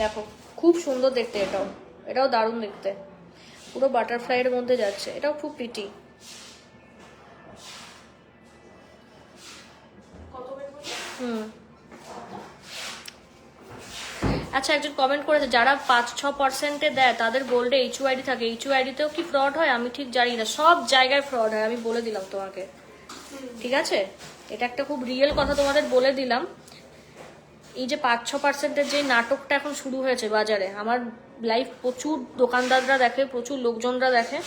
দেখো খুব সুন্দর দেখতে, এটাও দারুণ দেখতে, পুরো বাটারফ্লাইয়ের মধ্যে যাচ্ছে, এটাও খুব প্রিটি। আচ্ছা, একজন কমেন্ট করেছে যারা 5-6% দেয় তাদের গোল্ডে HUID থাকে, HUID-তেও কি ফ্রড হয়? আমি ঠিক জানি না, সব জায়গায় ফ্রড হয়, আমি বলে দিলাম তোমাকে, ঠিক আছে? এটা একটা খুব রিয়েল কথা তোমাদের বলে দিলাম। এই যে 5-6%-এর যে নাটকটা এখন শুরু হয়েছে বাজারে, আমার লাইফ প্রচুর দোকানদাররা দেখে, প্রচুর লোকজনরা দেখে,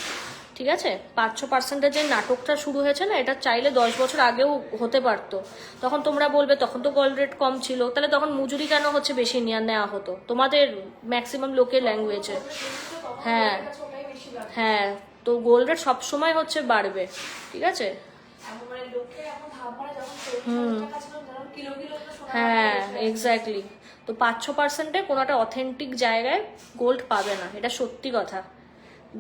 ঠিক আছে? 5-6%-এর যে নাটকটা শুরু হয়েছে না, এটা চাইলে 10 বছর আগেও হতে পারতো। তখন তোমরা বলবে তখন তো গোল্ড রেট কম ছিল, তাহলে তখন মজুরি কেন হচ্ছে বেশি নেওয়া হতো তোমাদের ম্যাক্সিমাম লোকের ল্যাঙ্গুয়েজে। হ্যাঁ হ্যাঁ, তো গোল্ড রেট সবসময় হচ্ছে বাড়বে, ঠিক আছে? হ্যাঁ এক্স্যাক্টলি। তো 5-6%-এ কোনো একটা অথেন্টিক জায়গায় গোল্ড পাবে না, এটা সত্যি কথা।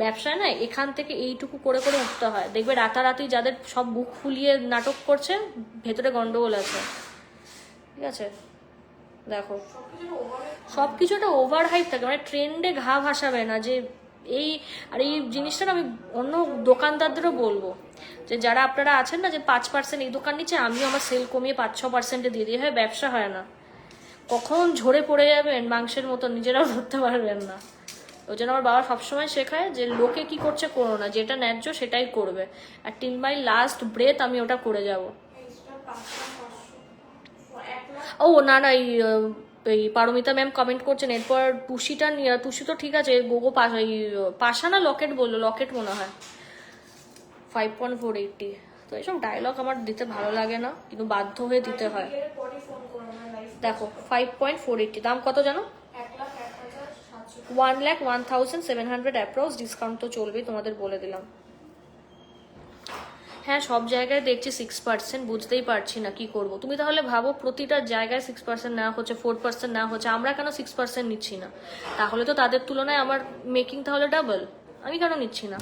ব্যবসায় না এখান থেকে এইটুকু করে করে উঠতে হয়, দেখবে রাতারাতি যাদের সব বুক ফুলিয়ে নাটক করছে, ভেতরে গন্ডগোল আছে, ঠিক আছে? দেখো সবকিছু একটা ওভার হাইপ থাকে, মানে ট্রেন্ডে ঘা ভাসাবে না যে এই। আর এই জিনিসটা না আমি অন্য দোকানদারদেরও বলবো, যে যারা আপনারা আছেন না যে 5% এই দোকান নিচ্ছে, আমিও আমার সেল কমিয়ে 5-6%-এ দিয়ে দিই, হয় ব্যবসা হয় না, কখন ঝরে পড়ে যাবেন মাংসের মতো নিজেরাও ধরতে পারবেন না। ওই জন্য আমার বাবা সবসময় শেখায় যে লোকে কি করছে করো না, যেটা ন্যায্য সেটাই করবে, আর টিল মাই লাস্ট ব্রেথ আমি ওটা করে যাব। ও না না, এই পারমিতা ম্যাম কমেন্ট করছেন, এরপর টুসিটা নিয়ে, টুসি তো ঠিক আছে, গোগো এই পাশা না লকেট বললো, লকেট মনে হয়। 5.480। তো এইসব ডায়লগ আমার দিতে ভালো লাগে না, কিন্তু বাধ্য হয়ে দিতে হয়। দেখো 5.480, দাম কত জানো? 1,01,700 অ্যাপ্রক্স, ডিসকাউন্ট তো চলবেই, তোমাদের বলে দিলাম। হ্যাঁ সব জায়গায় দেখছি 6%, বুঝতেই পারছি না কি করব। তুমি তাহলে ভাবো প্রতিটা জায়গায় 6% নেওয়া হচ্ছে, 4% নেওয়া হচ্ছে, আমরা কেন 6% নিচ্ছি না? তাহলে তো তাদের তুলনায় আমার মেকিং তাহলে ডাবল, আমি কেন নিচ্ছি না?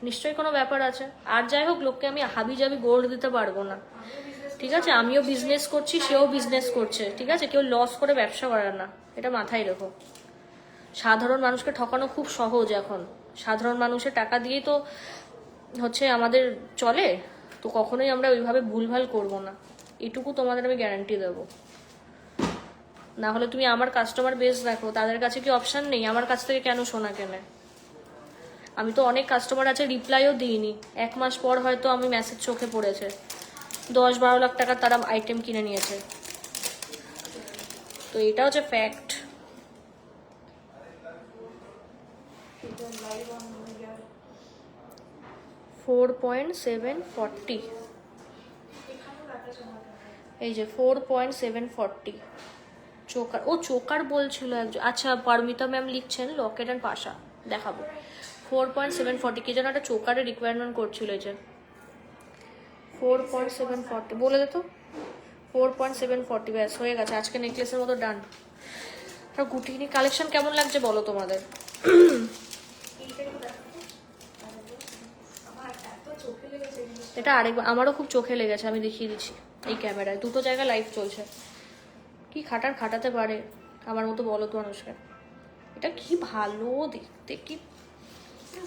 নিশ্চয়ই কোনো ব্যাপার আছে। আর যাই হোক, লোককে আমি হাবি জাবি গোল্ড দিতে পারবো না, ঠিক আছে? আমিও বিজনেস করছি, সেও বিজনেস করছে, ঠিক আছে? কেউ লস করে ব্যবসা করে না, এটা মাথায় রেখো। সাধারণ মানুষকে ঠকানো খুব সহজ এখন, সাধারণ মানুষের টাকা দিয়েই তো হচ্ছে আমাদের চলে, তো কখনোই আমরা ওইভাবে ভুলভাল করব না, এটুকু তোমাদের আমি গ্যারান্টি দেবো। না হলে তুমি আমার কাস্টমার বেস দেখো, তাদের কাছে কি অপশান নেই আমার কাছ থেকে কেন সোনা কেনে? আমি তো অনেক কাস্টমার আছে রিপ্লাইও দিইনি, 1 মাস পর হয়তো আমি মেসেজ চোখে পড়েছে, 10-12 লাখ টাকার তারা আইটেম কিনে নিয়েছে, তো এটা হচ্ছে ফ্যাক্ট। $4.740, এই যে 4.740 চোকার, ও চোকার বলছিল একজন। আচ্ছা, পারমিতা ম্যাম লিখছেন লকেট অ্যান্ড পাশা দেখাবো। 4.740, কি যেন একটা চোকারের রিকোয়ারমেন্ট করছিল, এই যে 4.740 বলে দে তো। 4.740, ব্যাস হয়ে গেছে, আজকে নেকলেসের মতো ডান। গুটিনি কালেকশন কেমন লাগছে বলো তোমাদের? এটা আরেকবার আমারও খুব চোখে লেগেছে, আমি দেখিয়ে দিচ্ছি এই ক্যামেরায়, দুটো জায়গায় লাইভ চলছে। কি খাটাতে পারে আমার মতো বলো তো মানুষকে? এটা কি ভালো দেখতে, কি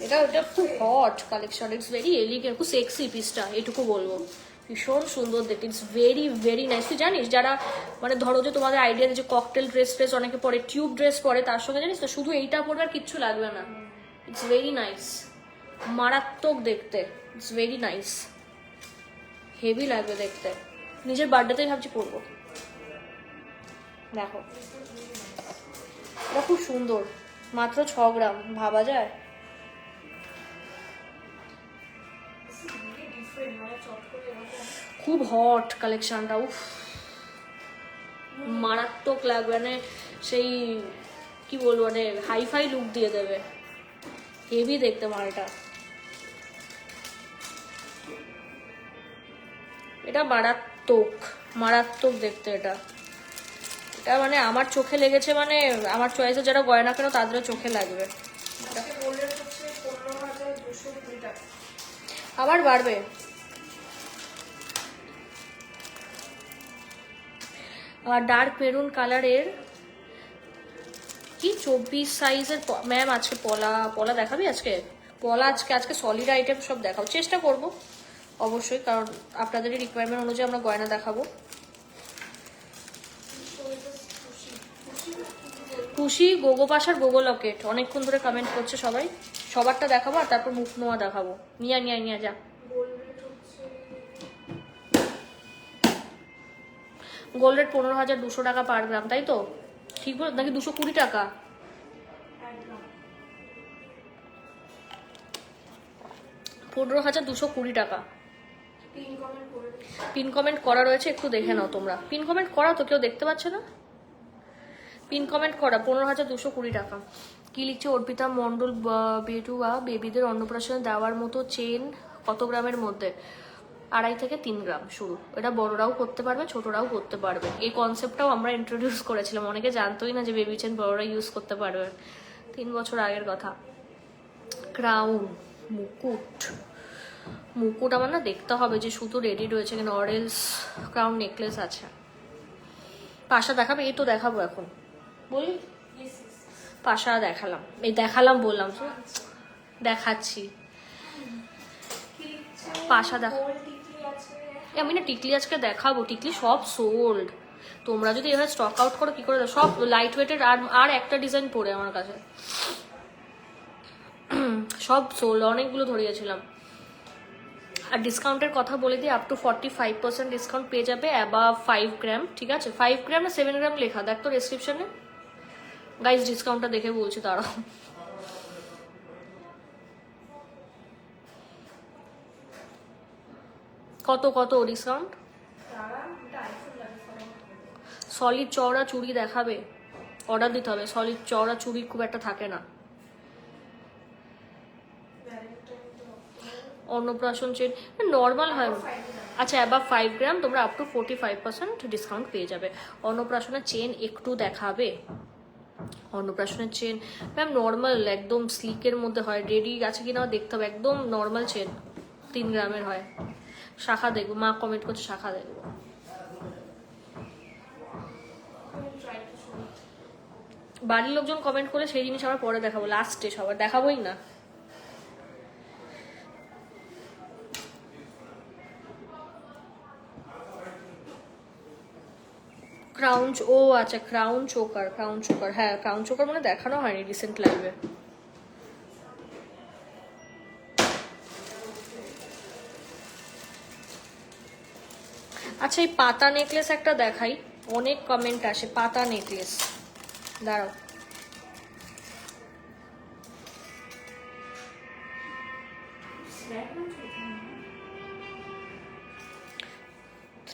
এটা খুব hot collection, it's very elegant, খুব সেক্সি পিসটা, এইটুকু বলবো, ভীষণ সুন্দর দেখতে, ইটস ভেরি ভেরি নাইস। তুই জানিস যারা মানে ধরো যে তোমাদের আইডিয়া যে ককটেল ড্রেস অনেকে পরে, টিউব ড্রেস পরে, তার সঙ্গে জানিস তো শুধু এইটা পরবে আর কিচ্ছু লাগবে না, ইটস ভেরি নাইস, মারাত্মক দেখতে, ইটস ভেরি নাইস, হেভি লাগবে দেখতে। নিজের বার্থডেতেই ভাবছি পরবো। দেখো এটা খুব সুন্দর, মাত্র 6 গ্রাম, ভাবা যায়? খুব খুব হট কালেকশনটা, উফ মারাত্মক লাগবে, মানে সেই কি বলবো, মানে হাইফাই লুক দিয়ে দেবে, হেভি দেখতে মালটা। এটা মারাত্মক মারাত্মক দেখতে, এটা এটা মানে আমার চোখে লেগেছে, মানে আমার চয়েসে যারা গয়না কেন তাদেরও চোখে লাগবে। আবার বাড়বে। ডার্ক মেরুন কালারের কি 24 সাইজের ম্যাম, আজকে পলা পলা দেখাবি? আজকে পলা, আজকে সলিড আইটেম সব দেখাও, চেষ্টা করব অবশ্যই, কারণ আপনাদেরই রিকোয়ারমেন্ট অনুযায়ী আমরা গয়না দেখাবো। খুশি গোগো পাশার গোগো লকেট অনেকক্ষণ ধরে কমেন্ট করছে সবাই, সবারটা দেখাবো আর তারপর মুখ নোয়া দেখাবো। নিয়া যা। গোল্ড রেট 15,200 টাকা পার গ্রাম, তাই তো? ঠিক বল নাকি 220 টাকা? 15,220 টাকা। পিন কমেন্ট করা রয়েছে, একটু দেখে নাও তোমরা। পিন কমেন্ট করা তো, কেউ দেখতে পাচ্ছে না? পিন কমেন্ট করা, 15,220 টাকা। কি লিখছে অর্পিতা মন্ডল, বেটুয়া বেবিদের অন্নপ্রাশনে দেওয়ার মতো চেন কত গ্রামের মধ্যে? 2.5 থেকে 3 গ্রাম শুরু। এটা বড়রাও করতে পারবে, ছোটরাও করতে পারবে। এই কনসেপ্টটাও আমরা ইন্ট্রোডিউস করেছিলাম, অনেকে জানতোই না যে বেবি চেন বড়রা ইউজ করতে পারবে, 3 বছর আগের কথা। ক্রাউন, মুকুট আমার না দেখতে হবে যে সুতো রেডি রয়েছে কিনা, অরেলস ক্রাউন নেকলেস আছে। পাশা দেখাবে? এই তো দেখাবো এখন, বলি পাশা দেখালাম, এই দেখালাম বললাম তো, দেখাচ্ছি। পাশা দেখা, আমি না টিকলি আজকে দেখাবো, টিকলি সব সোল্ড। তোমরা যদি এভাবে স্টক আউট করো কি করে? সব লাইট ওয়েটের, আর একটা ডিজাইন পড়ে আমার কাছে, সব সোল্ড, অনেকগুলো ধরিয়েছিলাম। আর ডিসকাউন্টের কথা বলে দিই, আপ টু 45% ডিসকাউন্ট পেয়ে যাবে অ্যাবাভ 5 গ্রাম, ঠিক আছে? 5 গ্রাম না 7 গ্রাম লেখা, দেখ তো ডেসক্রিপশনে। গাইজ ডিসকাউন্টটা দেখে বলছি, তারা কত ডিসকাউন্ট? সলিড চওড়া চুড়ি দেখাবে, অর্ডার দিতে হবে। সলিড চওড়া চুড়ি খুব একটা থাকে না। অন্নপ্রাশন চেন নর্মাল হয়, আচ্ছা অ্যাবাভ 5 গ্রাম তোমরা আপ টু 45% ডিসকাউন্ট পেয়ে যাবে। অন্নপ্রাশনের চেন একটু দেখাবে। অন্নপ্রাশনের চেন ম্যাম নর্মাল একদম স্লিকের মধ্যে হয়, রেডি আছে কিনা দেখতে হবে। একদম নর্মাল চেন 3 গ্রামের হয়। শাখা দেখবো, মা কমেন্ট করছে শাখা দেখবো। বাড়ির লোকজন কমেন্ট করে সেই জিনিস আবার পরে দেখাবো, লাস্টে সবার দেখাবোই না। ক্রাউন, ও আচ্ছা ক্রাউন চোকার, হ্যাঁ ক্রাউন চোকার মানে দেখানো হয়নি রিসেন্ট লাইভে। আচ্ছা এই পাতা নেকলেস একটা দেখাই, অনেক কমেন্ট আসে পাতা নেকলেস, দাঁড়াও।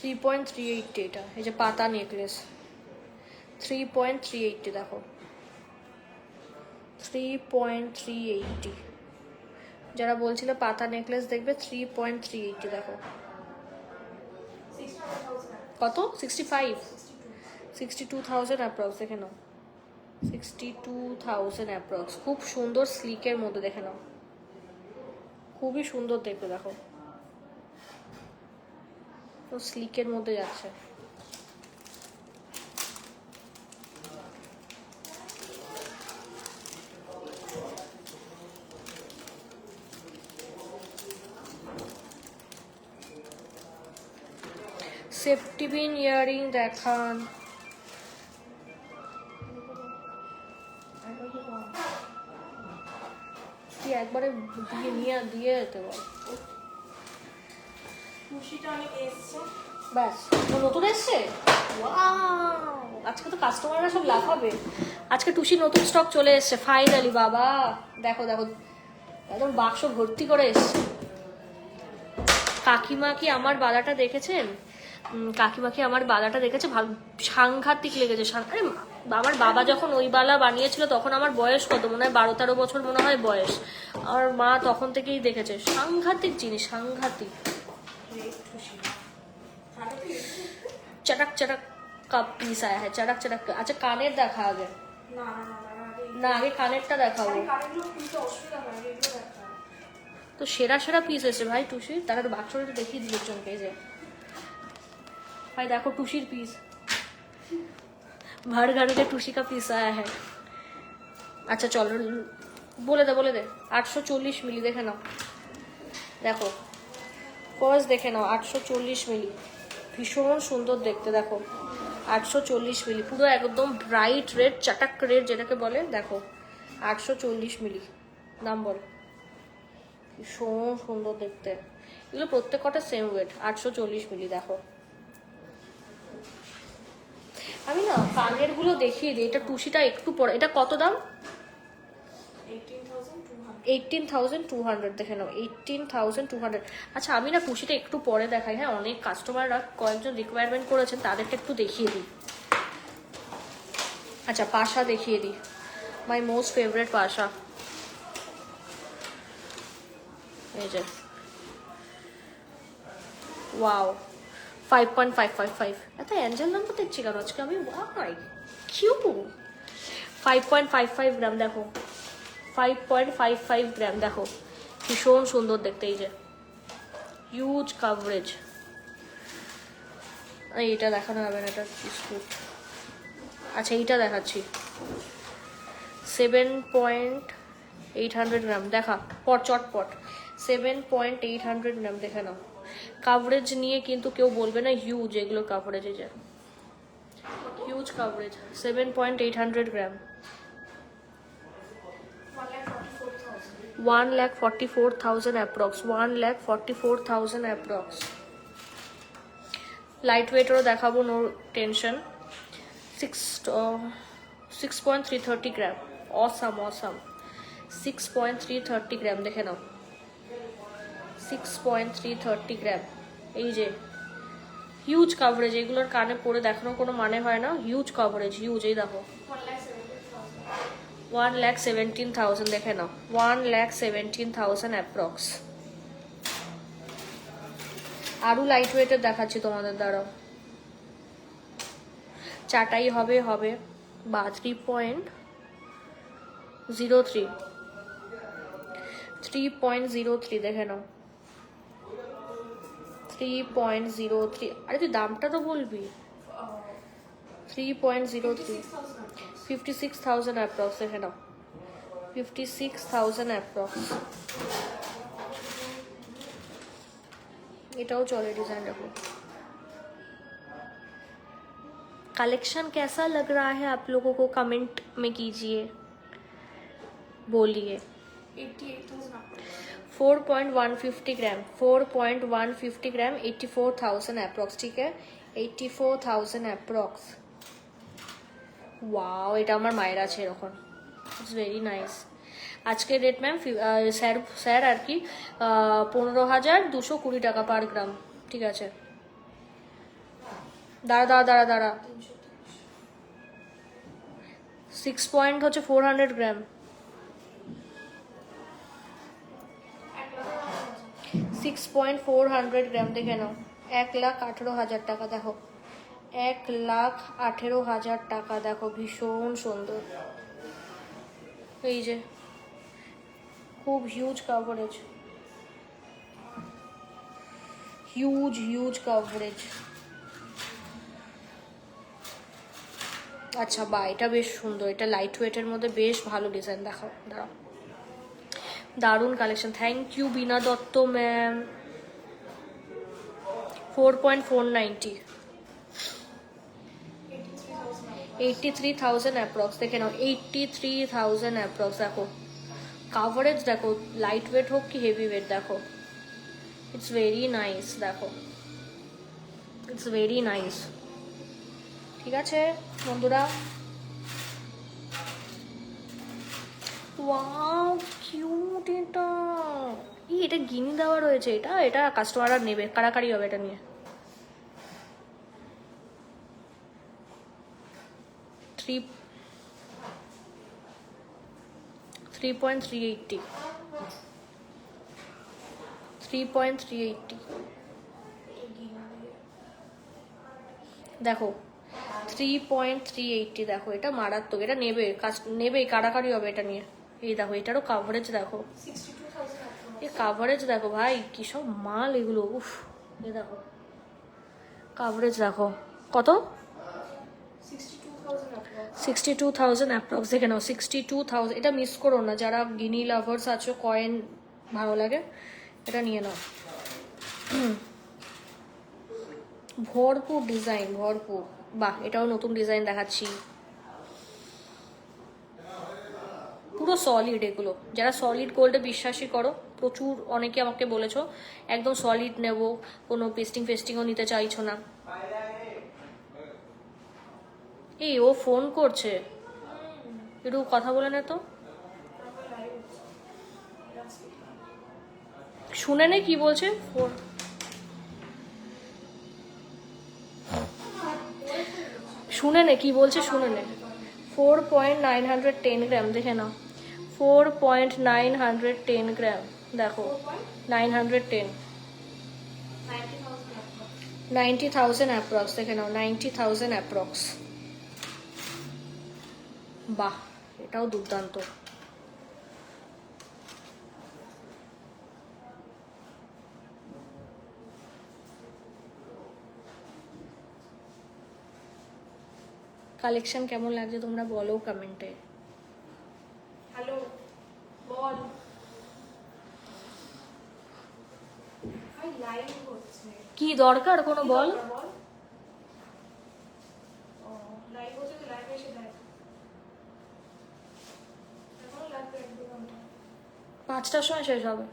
$3.380 এটা, এই যে পাতা নেকলেস 3.380, দেখো 3.380। যারা বলছিল পাতা নেকলেস দেখবে 3.380, দেখো কত 62,000 অ্যাপ্রক্স, দেখে নাও 62,000 অ্যাপ্রক্স। খুব সুন্দর স্লিকের মধ্যে, দেখে নাও খুবই সুন্দর দেখতে, দেখো তো স্লিকের মধ্যে যাচ্ছে। সেফটি পিন ইয়ারিং দেখান, কি একবারে দিয়ে যেতে বল। ব্যাস নতুন এসছে, আজকে তো কাস্টমাররা সব লাফাবে। আজকে টুসি নতুন স্টক চলে এসছে ফাইনালি, বাবা দেখো দেখো একদম বাক্স ভর্তি করে এসছে। কাকিমা কি আমার বালাটা দেখেছেন? কাকিমা কি আমার বালাটা দেখেছে? ভালো সাংঘাতিক লেগেছে। আরে আমার বাবা যখন ওই বালা বানিয়েছিল তখন আমার বয়স কত, মনে হয় 12-13 বছর মনে হয় বয়স। আর মা তখন থেকেই দেখেছে। সাংঘাতিক জিনিস, সাংঘাতিক। চটাক চটাক का पीस आया है, चटक चटक। अच्छा कानेर দেখা আগে। না আগে কানেরটা দেখাবো। तो সেরা সেরা পিস এসে ভাই টুসির, তারা তো বাক্সটা দেখিয়ে দিল জনকে। যে भाई देखो टूशीर पीस, भर घर के टूशी का पीस आया है। अच्छा चलो बोले दे 840 मिली देखे नाओ। देखो पर्स देखे नाओ 840 मिली, भीषण सुंदर देखते। देखो 840 मिली, পুরো একদম ব্রাইট রেড, চটাক রেড যেটাকে বলে। দেখো 840 মিলি, দাম বল। ভীষণ সুন্দর দেখতে, এগুলো প্রত্যেকটা সেম ওয়েট, 840 মিলি। দেখো আমি না কানের গুলো দেখিয়ে দিই। এটা টুসিটা একটু পরে, এটা কত দাম? 18,200 দেখে নাও, 18,200। আচ্ছা আমি না টুসিটা একটু পরে দেখাই, হ্যাঁ। অনেক কাস্টমাররা কয়েকজন রিকোয়ারমেন্ট করেছেন, তাদেরকে একটু দেখিয়ে দিই। আচ্ছা পাশা দেখিয়ে দিই, মাই মোস্ট ফেভারিট পাশা। এই যে ওয়াও, 5.555। এত অ্যাঞ্জেল নাম্বার দেখছি কেন আজকে আমি? ওয়াই কিউ 5.55 গ্রাম। দেখো 5.55 গ্রাম। দেখো ভীষণ সুন্দর দেখতে। এই যে হিউজ কাভারেজ। এইটা দেখানো হবে না, এটা বিস্কুট। আচ্ছা এইটা দেখাচ্ছি, 7.800 গ্রাম। দেখা পট চটপট, 7.800 গ্রাম দেখে নাও। কাভারেজ নিয়ে কিন্তু কেউ বলবে না হিউজ, এগুলো কাভারেজ। এই যে huge coverage, 7.800 gram. 1,44,000 approx, 1,44,000 approx. Light ওয়েটেরও দেখাবো, no tension. 6.330 gram. Awesome awesome. 6.330 gram দেখে নাও, 6.330 গ্রাম। এই যে হিউজ কাভারেজ, এগুলোর কানে পরে দেখানোর কোনো মানে হয় না। Huge coverage, huge. এই দেখো 1,17,000 দেখে নাও, 1,17,000 অ্যাপ্রক্স। আরও লাইট ওয়েটের দেখাচ্ছি তোমাদের দ্বারা। চাটাই হবে বা 3.03, 3.03 দেখে নাও, 3.03। আরে তুই দামটা তো বলবি। 3.03, 56,000 অ্যাপ্রক্স দেখে নাও, 56,000 অ্যাপ্রক্স। এটাও চলে ডিজাইন। দেখো कलेक्शन कैसा लग रहा है आप लोगों को, कमेंट में कीजिए, बोलिए। 4.150 ग्राम, 4.150 ग्राम, 84,000 अप्रॉक्स। ठीक है 84,000 अप्रॉक्स। ওয়াও, এটা আমার মায়ের আছে এরকম। It's very nice. আজকের রেট ম্যাম স্যার আর কি 15,220 টাকা পার গ্রাম। ঠিক আছে দাঁড়া 6 পয়েন্ট হচ্ছে 400 গ্রাম, 6.400 গ্রাম দেখে নাও, 1,18,000 টাকা। দেখো 1,18,000 টাকা। দেখো ভীষণ সুন্দর। এই যে খুব হিউজ কাভারেজ, হিউজ কাভারেজ। আচ্ছা বা এটা বেশ সুন্দর, এটা লাইট ওয়েটের মধ্যে বেশ ভালো ডিজাইন। দেখাও দাঁড়াও, দারুণ collection. Thank you Bina Dutta ma'am. 4.490, 83,000 approx দেখে নাও, 83,000 অ্যাপ্রক্স। দেখো কাভারেজ, দেখো লাইট ওয়েট হোক কি হেভি ওয়েট, দেখো ইটস ভেরি নাইস। দেখো ইটস ভেরি নাইস। ঠিক আছে বন্ধুরা, ওয়াও কিউট এটা। এটা গিনি দেওয়া রয়েছে, এটা এটা কাস্টমাররা নেবে, কারাকারি হবে এটা নিয়ে। 3.380 3.380 দেখো 3.380 দেখো, এটা মারাত্মক, এটা নেবে কারাকারি হবে এটা নিয়ে। এই দেখো এটারও কাভারেজ দেখো, এই কাভারেজ দেখো ভাই, কি সব মাল এগুলো, উফ। এই দেখো কাভারেজ দেখো কত, 62,000 অ্যাপ্রক্স। দেখে নাও 62,000, এটা মিস করো না যারা গিনি লাভার্স আছো, কয়েন ভালো লাগে এটা নিয়ে নাও। ভরপুর ডিজাইন, ভরপুর। বাহ, এটাও নতুন ডিজাইন দেখাচ্ছি, পুরো সলিড এগুলো। যারা সলিড গোল্ডে বিশ্বাসী করো, প্রচুর অনেকে আমাকে বলেছো একদম সলিড নেব, কোনো পেস্টিংও নিতে চাইছো না। এই ও ফোন করছে, একটু কথা বলে নে তো, শুনে নে কি বলছে। শুনে নে কি বলছে, শুনে নে। 4.910 গ্রাম, দেখে নাও 4.910 গ্রাম, দেখো 910, 90,000 অ্যাপ্রক্স, দেখে নাও 90,000 অ্যাপ্রক্স। বাহ, এটাও দুর্দান্ত। কালেকশন কেমন লাগছে তোমরা বলো কমেন্টে। হ্যালো বল, ভাই লাইভ হচ্ছে, কি দরকার কোনো বল। ও লাইভ হচ্ছে, তো লাইভ এসে দেখ, এখনো লাগবে 1-2 ঘন্টা, 5টার সময় শেষ হবে।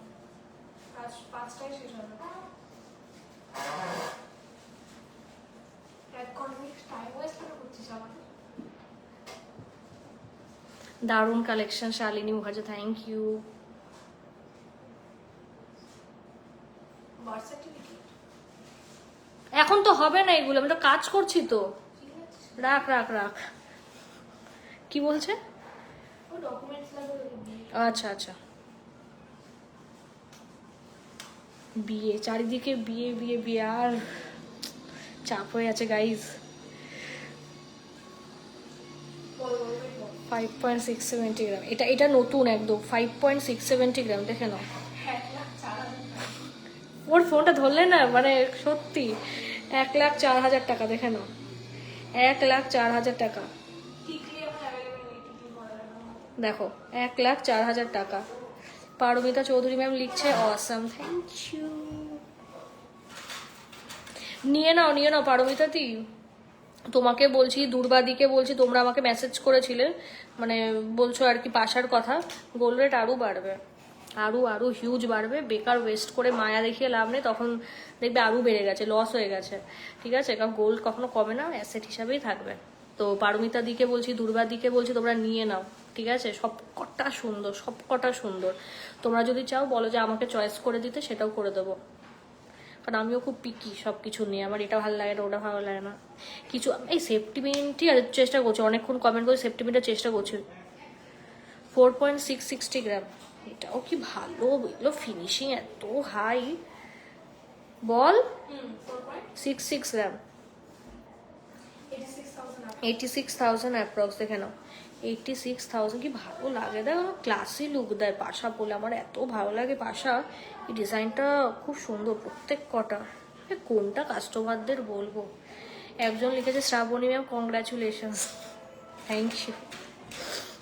5টায় শেষ হবে। 1 ঘন্টা টাইম ওয়েস্ট কেন করছিস আমাকে? দারুণ collection Shalini Mukherjee, thank you. Birth certificate এখন তো হবে না এগুলো, আমি তো কাজ করছি তো। রাখ রাখ রাখ, কি বলছে? ও ডকুমেন্টস লাগবে। আচ্ছা আচ্ছা, বিয়ে চারিদিকে, বিয়ে বিয়ে বিয়ে, আর চাপ হয়ে আছে গাইজ। 5.670 গ্রাম, এটা নতুন একদম, 5.670 গ্রাম, দেখে নাও। ওর ফোনটা ধরলে না মানে সত্যি 1,04,000 টাকা, দেখে নাও 1,04,000 টাকা, দেখো 1,04,000 টাকা। পারমিতা চৌধুরী ম্যাম লিখছে অসাম, থ্যাংক ইউ। নিয়ে নাও পারমিতা দি, তোমাকে বলছি, দুর্বাদিকে বলছি, তোমরা আমাকে মেসেজ করেছিলে, মানে বলছো আর কি পাশার কথা, গোল্ড রেট আরও বাড়বে, আরও হিউজ বাড়বে, বেকার ওয়েস্ট করে মায়া দেখিয়ে লাভ নেই, তখন দেখবে আরও বেড়ে গেছে, লস হয়ে গেছে, ঠিক আছে? কারণ গোল্ড কখনো কমে না, অ্যাসেট হিসাবেই থাকবে। তো পারমিতা দিকে বলছি, দুর্বাদিকে বলছি, তোমরা নিয়ে নাও, ঠিক আছে? সব কটা সুন্দর। তোমরা যদি চাও বলো যে আমাকে চয়েস করে দিতে, সেটাও করে দেবো, কারণ আমিও খুব পিকি সব কিছু নিয়ে, আমার এটা ভালো লাগে না, ওটা ভালো লাগে না কিছু। এই সেফটি পিনটি আর চেষ্টা করছি, অনেকক্ষণ কমেন্ট করে সেফটি পিনটা চেষ্টা করছি। 4.660 গ্রাম, এটাও কি ভালো, এগুলো ফিনিশিং এত হাই, বল 66 গ্রাম, 86,000 অ্যাপ্রক্স, দেখে নাও 86,000, কি ভালো লাগে, দেখো ক্লাসি লুক দেয় পাশা বলে, আমার এত ভালো লাগে পাশা, এই ডিজাইনটা খুব সুন্দর প্রত্যেক কটা। কোনটা কাস্টমারদের বলবো, একজন লিখেছে Shrabani ma'am congratulations,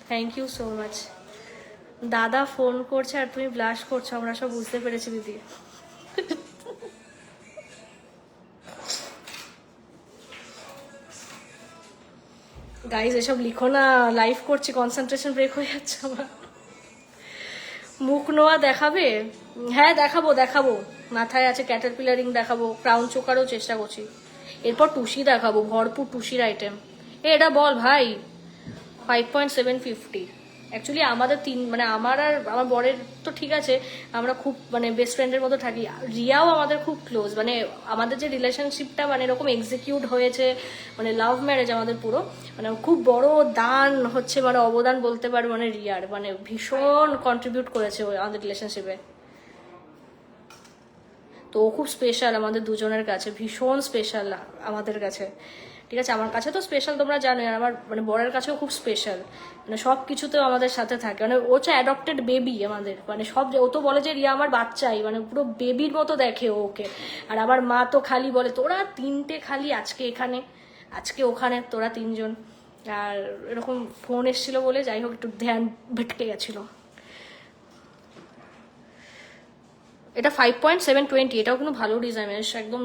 thank you so much. দাদা ফোন করছে আর তুমি ব্লাশ করছো, আমরা সব বুঝতে পেরেছি দিদি। গাইজ এসব লিখো না, লাইভ করছি, কনসেন্ট্রেশন ব্রেক হয়ে যাচ্ছে আমার। মুখ নোয়া দেখাবে? হ্যাঁ দেখাবো, মাথায় আছে ক্যাটারপিলারিং দেখাবো, ক্রাউন চোকারও চেষ্টা করছি, এরপর টুসি দেখাবো, ভরপুর টুসির আইটেম। এটা বল ভাই, 5.750, অ্যাকচুয়ালি আমাদের মানে আমার আর আমার বরের তো ঠিক আছে, আমরা খুব মানে বেস্ট ফ্রেন্ডের মতো থাকি। রিয়াও আমাদের খুব ক্লোজ, মানে আমাদের যে রিলেশনশিপটা মানে এরকম এক্সিকিউট হয়েছে, মানে লাভ ম্যারেজ আমাদের পুরো, মানে খুব বড় দান হচ্ছে, মানে অবদান বলতে পারো মানে রিয়ার, মানে ভীষণ কন্ট্রিবিউট করেছে ও আমাদের রিলেশনশিপে। তো ও খুব স্পেশাল আমাদের দুজনের কাছে, ভীষণ স্পেশাল আমাদের কাছে। ঠিক আছে, আমার কাছে তো স্পেশাল তোমরা জানোই, আর আমার মানে বরের কাছেও খুব স্পেশাল, মানে সব কিছুতেও আমাদের সাথে থাকে। মানে ও হচ্ছে অ্যাডপ্টেড বেবি আমাদের, মানে সব, ও তো বলে যে রিয়া আমার বাচ্চাই, মানে পুরো বেবির মতো দেখে ও ওকে। আর আমার মা তো খালি বলে তোরা তিনটে খালি আজকে এখানে আজকে ওখানে, তোরা তিনজন। আর এরকম ফোন এসেছিল বলে যাই হোক একটু ধ্যান ভেটকে গেছিলো। এটা 5.720, এটাও কিন্তু ভালো ডিজাইন, একদম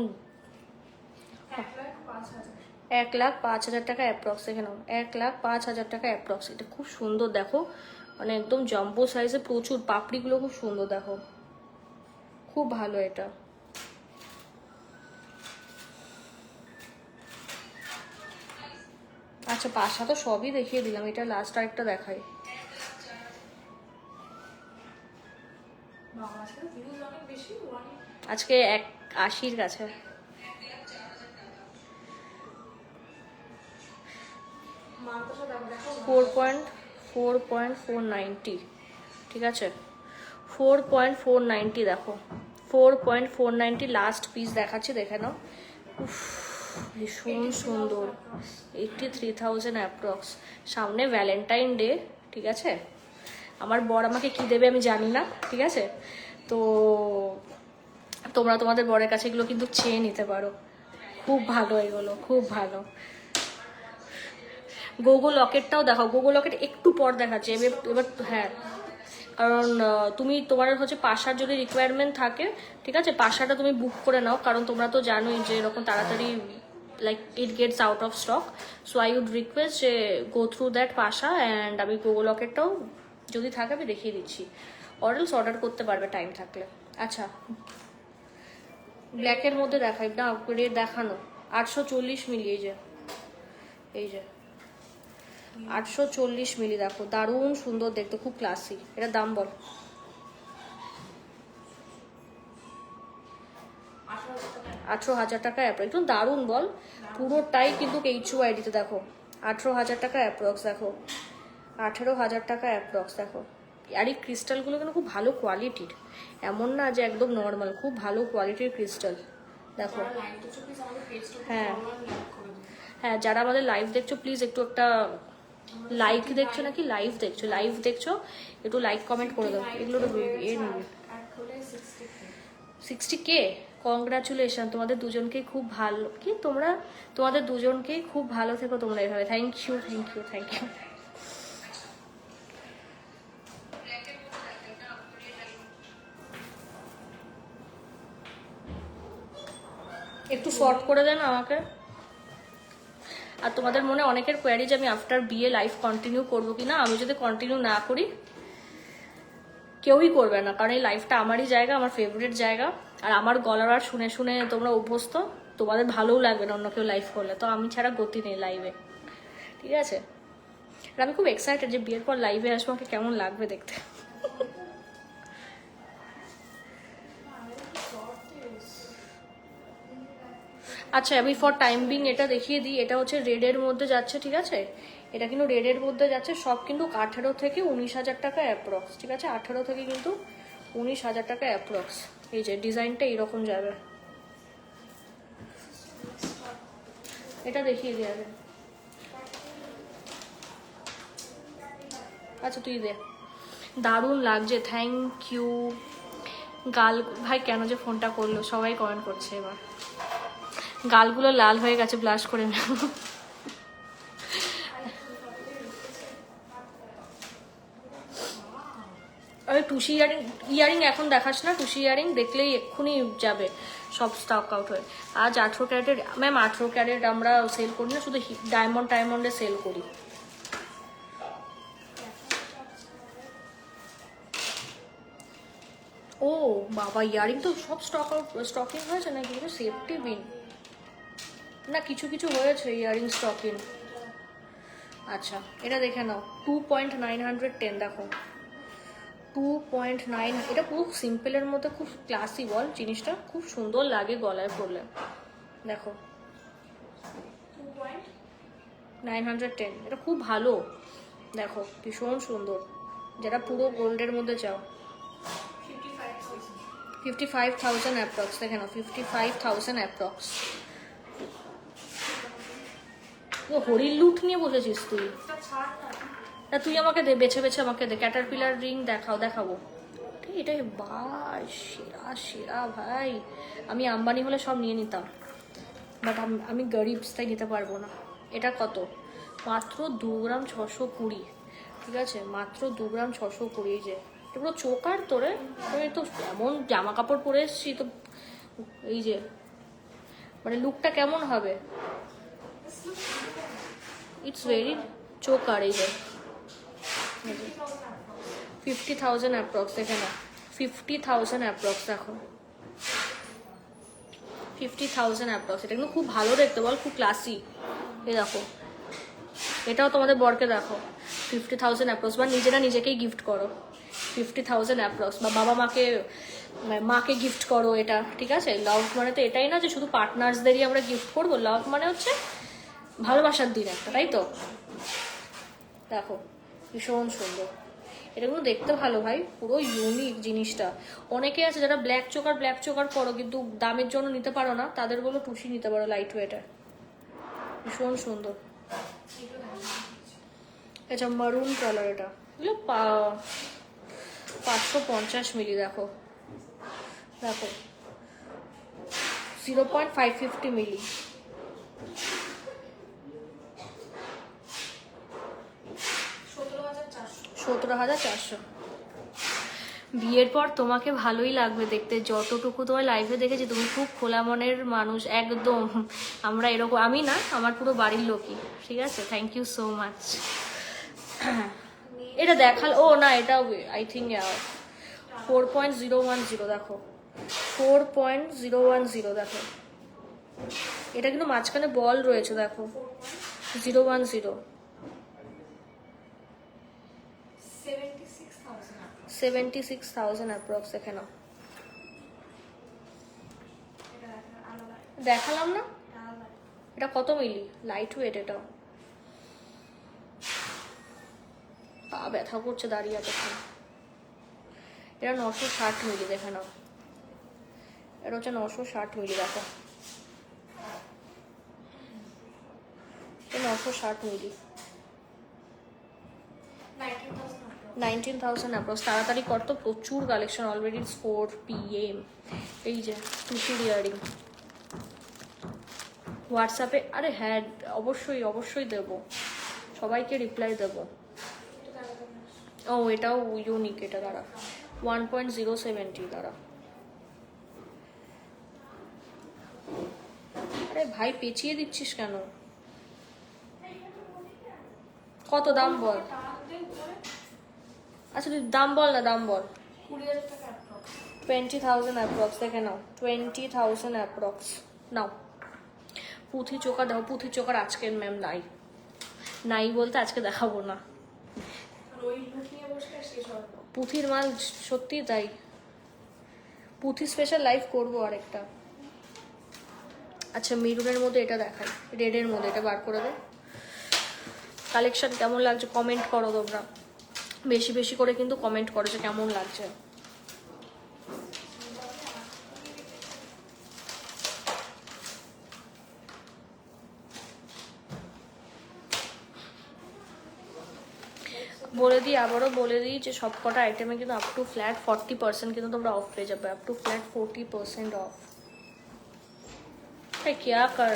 1,05,000 টাকা অ্যাপ্রক্স। এখানে 1,05,000 টাকা অ্যাপ্রক্স। এটা খুব সুন্দর দেখো, মানে একদম জাম্বো সাইজে, প্রচুর পাপড়িগুলো খুব সুন্দর দেখো, খুব ভালো এটা। আচ্ছা পাশা তো সবই দেখিয়ে দিলাম, এটা লাস্ট আরেকটা দেখাই। আজকে 180-র কাছে। 4.490, ঠিক আছে 4.490 দেখো, 4.490 লাস্ট পিস দেখাচ্ছি, দেখে নাও। উফ, ভীষণ সুন্দর। 83,000 অ্যাপ্রক্স। সামনে ভ্যালেন্টাইন ডে, ঠিক আছে, আমার বর আমাকে কি দেবে আমি জানি না, ঠিক আছে, তো তোমরা তোমাদের বরের কাছে এগুলো কিন্তু চেয়ে নিতে পারো, খুব ভালো এগুলো, খুব ভালো। গোগো লকেটটাও দেখাও, গোগো লকেট একটু পর দেখাচ্ছে এবার হ্যাঁ, কারণ তুমি তোমার হচ্ছে পাশার যদি রিকোয়ারমেন্ট থাকে, ঠিক আছে, পাশাটা তুমি বুক করে নাও, কারণ তোমরা তো জানোই যে এরকম তাড়াতাড়ি like it gets out of stock. So I would request যে গো থ্রু দ্যাট পাশা, অ্যান্ড আমি গোগো লকেটটাও যদি থাকে আমি দেখিয়ে দিচ্ছি, অরেলস অর্ডার করতে পারবে টাইম থাকলে। আচ্ছা ব্ল্যাকের মধ্যে দেখাই না, রেট দেখানো 840 মিলি, এই যে 840 মিলি দেখো, দারুণ সুন্দর দেখতে, খুব ক্লাসি। এটা দাম বল? 18,000 টাকা অ্যাপ্রক্স, একদম দারুণ বল, পুরোটাই কিন্তু HUID-তে দেখো, 18,000 টাকা অ্যাপ্রক্স দেখো, 18,000 টাকা অ্যাপ্রক্স দেখো। আর এই ক্রিস্টালগুলো কিন্তু খুব ভালো কোয়ালিটির, এমন না যে একদম নর্মাল, খুব ভালো কোয়ালিটির ক্রিস্টাল দেখো। হ্যাঁ হ্যাঁ, যারা আমাদের লাইভ দেখছো প্লিজ একটু একটা লাইক, দেখছো নাকি লাইভ দেখছো, লাইভ দেখছো একটু লাইক কমেন্ট করে দাও। এগুলো 60K, কংগ্রাচুলেশন তোমাদের দুজনকেই, খুব ভালো কি তোমরা, তোমাদের দুজনকেই খুব ভালো থেকো তোমরা এভাবে। Thank you thank you thank you. একটু শর্ট করে দেন আমাকে। আর তোমাদের মনে অনেকের কোয়ারি যে আমি আফটার বিয়ে লাইফ কন্টিনিউ করবো কিনা, আমি যদি কন্টিনিউ না করি কেউই করবে না, কারণ এই লাইফটা আমারই জায়গা, আমার ফেভারিট জায়গা, আর আমার গলার আর শুনে শুনে তোমরা অভ্যস্ত, তোমাদের ভালোও লাগবে না অন্য কেউ লাইভ করলে, তো আমি ছাড়া গতি নেই লাইভে, ঠিক আছে। আর আমি খুব এক্সাইটেড যে বিয়ের পর লাইভে আসবো, আমাকে কেমন লাগবে দেখতে। আচ্ছা আমি ফর টাইম বিং এটা দেখিয়ে দিই, এটা হচ্ছে রেডের মধ্যে যাচ্ছে, ঠিক আছে, এটা কিন্তু রেডের মধ্যে যাচ্ছে, সব কিন্তু 18 থেকে 19,000 টাকা অ্যাপ্রক্স, ঠিক আছে, 18 থেকে কিন্তু 19,000 টাকা অ্যাপ্রক্স। এই যে ডিজাইনটা এইরকম যাবে, এটা দেখিয়ে দিয়ে যাবে। আচ্ছা তুই দে, দারুণ লাগছে, থ্যাংক ইউ। গাল ভাই কেন যে ফোনটা করলো, সবাই কমেন্ট করছে, এবার গালগুলো লাল হয়ে গেছে, ব্লাশ করে না। আরে টুসি ইয়ারিং এখন দেখাস না, টুসি ইয়ারিং দেখলেই এক্ষুনি যাবে সব স্টক আউট হয়ে। আজ 18 ক্যারেটের ম্যাম, 18 ক্যারেট আমরা সেল করি না, শুধু ডায়মন্ডে সেল করি। ও বাবা, ইয়ারিং তো সব স্টকিং হয়েছে নাকি, সেফটি বিন না, কিছু কিছু হয়েছে ইয়ারিং স্টকিং। আচ্ছা এটা দেখে নাও 2.910 দেখো 2.9, এটা পুরো সিম্পলের মধ্যে খুব ক্লাসি বল জিনিসটা, খুব সুন্দর লাগে গলায় পরলে। দেখো 910, এটা খুব ভালো, দেখো ভীষণ সুন্দর, যেটা পুরো গোল্ডের মধ্যে চাও। 55,000 অ্যাপ্রক্স, দেখে নাও 55,000 অ্যাপ্রক্স। হরির লুট নিয়ে বসেছিস তুই? তা তুই আমাকে দে, বেছে বেছে আমাকে দে, ক্যাটারপিলার রিং দেখাবো। এটাই ভাই সেরা সেরা ভাই, আমি আম্বানি হলে সব নিয়ে নিতাম, বাট আমি গরিব, তাই নিতে পারবো না। এটা কত? মাত্র 2 গ্রাম 620, ঠিক আছে, মাত্র 2 গ্রাম 620। এই যে এটা পুরো চোকার তোরে, আমি তো এমন জামা কাপড় পরে এসছি তো, এই যে মানে লুকটা কেমন হবে, ইটস ভেরি চোকার। এই যে 50,000 অ্যাপ্রক্স, দেখে না 50,000 অ্যাপ্রক্স, দেখো 50,000 অ্যাপ্রক্স। এটা কিন্তু খুব ভালো দেখতে বল, খুব ক্লাসি। এই দেখো এটাও তোমাদের বরকে দেখো 50,000 অ্যাপ্রক্স, বা নিজেরা নিজেকেই গিফট করো 50,000 অ্যাপ্রক্স, বা বাবা মাকে গিফট করো এটা, ঠিক আছে। লাভ মানে তো এটাই না যে শুধু পার্টনার্সদেরই আমরা গিফট করবো, লাভ মানে হচ্ছে ভালোবাসার দিন একটা, তাই তো। দেখো ভীষণ সুন্দর, এটা কিন্তু দেখতে ভালো ভাই, পুরো ইউনিক জিনিসটা। অনেকে আছে যারা ব্ল্যাক চোকার করো কিন্তু দামের জন্য নিতে পারো না, তাদের বলো টুসি নিতে পারো, লাইট ওয়েটার, ভীষণ সুন্দর। আচ্ছা মারুন কালার, এটা এগুলো 550 মিলি, দেখো দেখো 0.550 মিলি, 17,400। বিয়ের পর তোমাকে ভালোই লাগবে দেখতে, যতটুকু তোমার লাইভে দেখেছি তুমি খুব খোলা মনের মানুষ একদম। আমরা এরকম, আমি না, আমার পুরো বাড়ির লোকই, ঠিক আছে। Thank you so much. এটা দেখাল, ও না এটা আই থিঙ্ক 4.010, দেখো 4.010, দেখো এটা কিন্তু মাঝখানে বল রয়েছে, দেখো 010, 76,000 অ্যাপ্রক্স, দেখে নাও। দেখালাম না, এটা কত মিলি, লাইট ওয়েট, এটাও পা ব্যথা করছে দাঁড়িয়ে এতক্ষণ। এটা 960 মিলি, দেখে নাও, এটা হচ্ছে 960 মিলি, দেখো 960 মিলি, 19,000 অ্যাপ্রক্স। তাড়াতাড়ি কর তো, প্রচুর কালেকশন, অলরেডি 4 PM। এই যে টুসির ইয়ারিং হোয়াটসঅ্যাপে, আরে হ্যাঁ অবশ্যই অবশ্যই দেবো, সবাইকে রিপ্লাই দেবো। ও এটাও ইউনিক, এটা দাঁড়া 1.070, দাঁড়া, আরে ভাই পেঁচিয়ে দিচ্ছিস কেন, কত দাম বল? আচ্ছা তুই দাম বল না, দাম বল। 20,000 অ্যাপ্রক্স, দেখে নাও 20,000 অ্যাপ্রক্স। নাও পুঁথি চোকা দাও, পুঁথি চোকার আজকের ম্যাম নাই বলতে আজকে দেখাবো না, পুঁথির মাল সত্যি তাই, পুঁথি স্পেশাল লাইভ করবো আরেকটা। আচ্ছা মেরুনের মধ্যে এটা দেখাই, রেডের মধ্যে এটা বার করে দে। কালেকশন কেমন লাগছে কমেন্ট করো তোমরা, বেশি বেশি করে কিন্তু কমেন্ট করো যে কেমন লাগছে। বলে দিই, আবারও বলে দিই যে সব কটা আইটেমে কিন্তু আপ টু ফ্ল্যাট 40% কিন্তু তোমরা অফ পেয়ে যাবে, আপ টু ফ্ল্যাট 40% অফ। क्या कर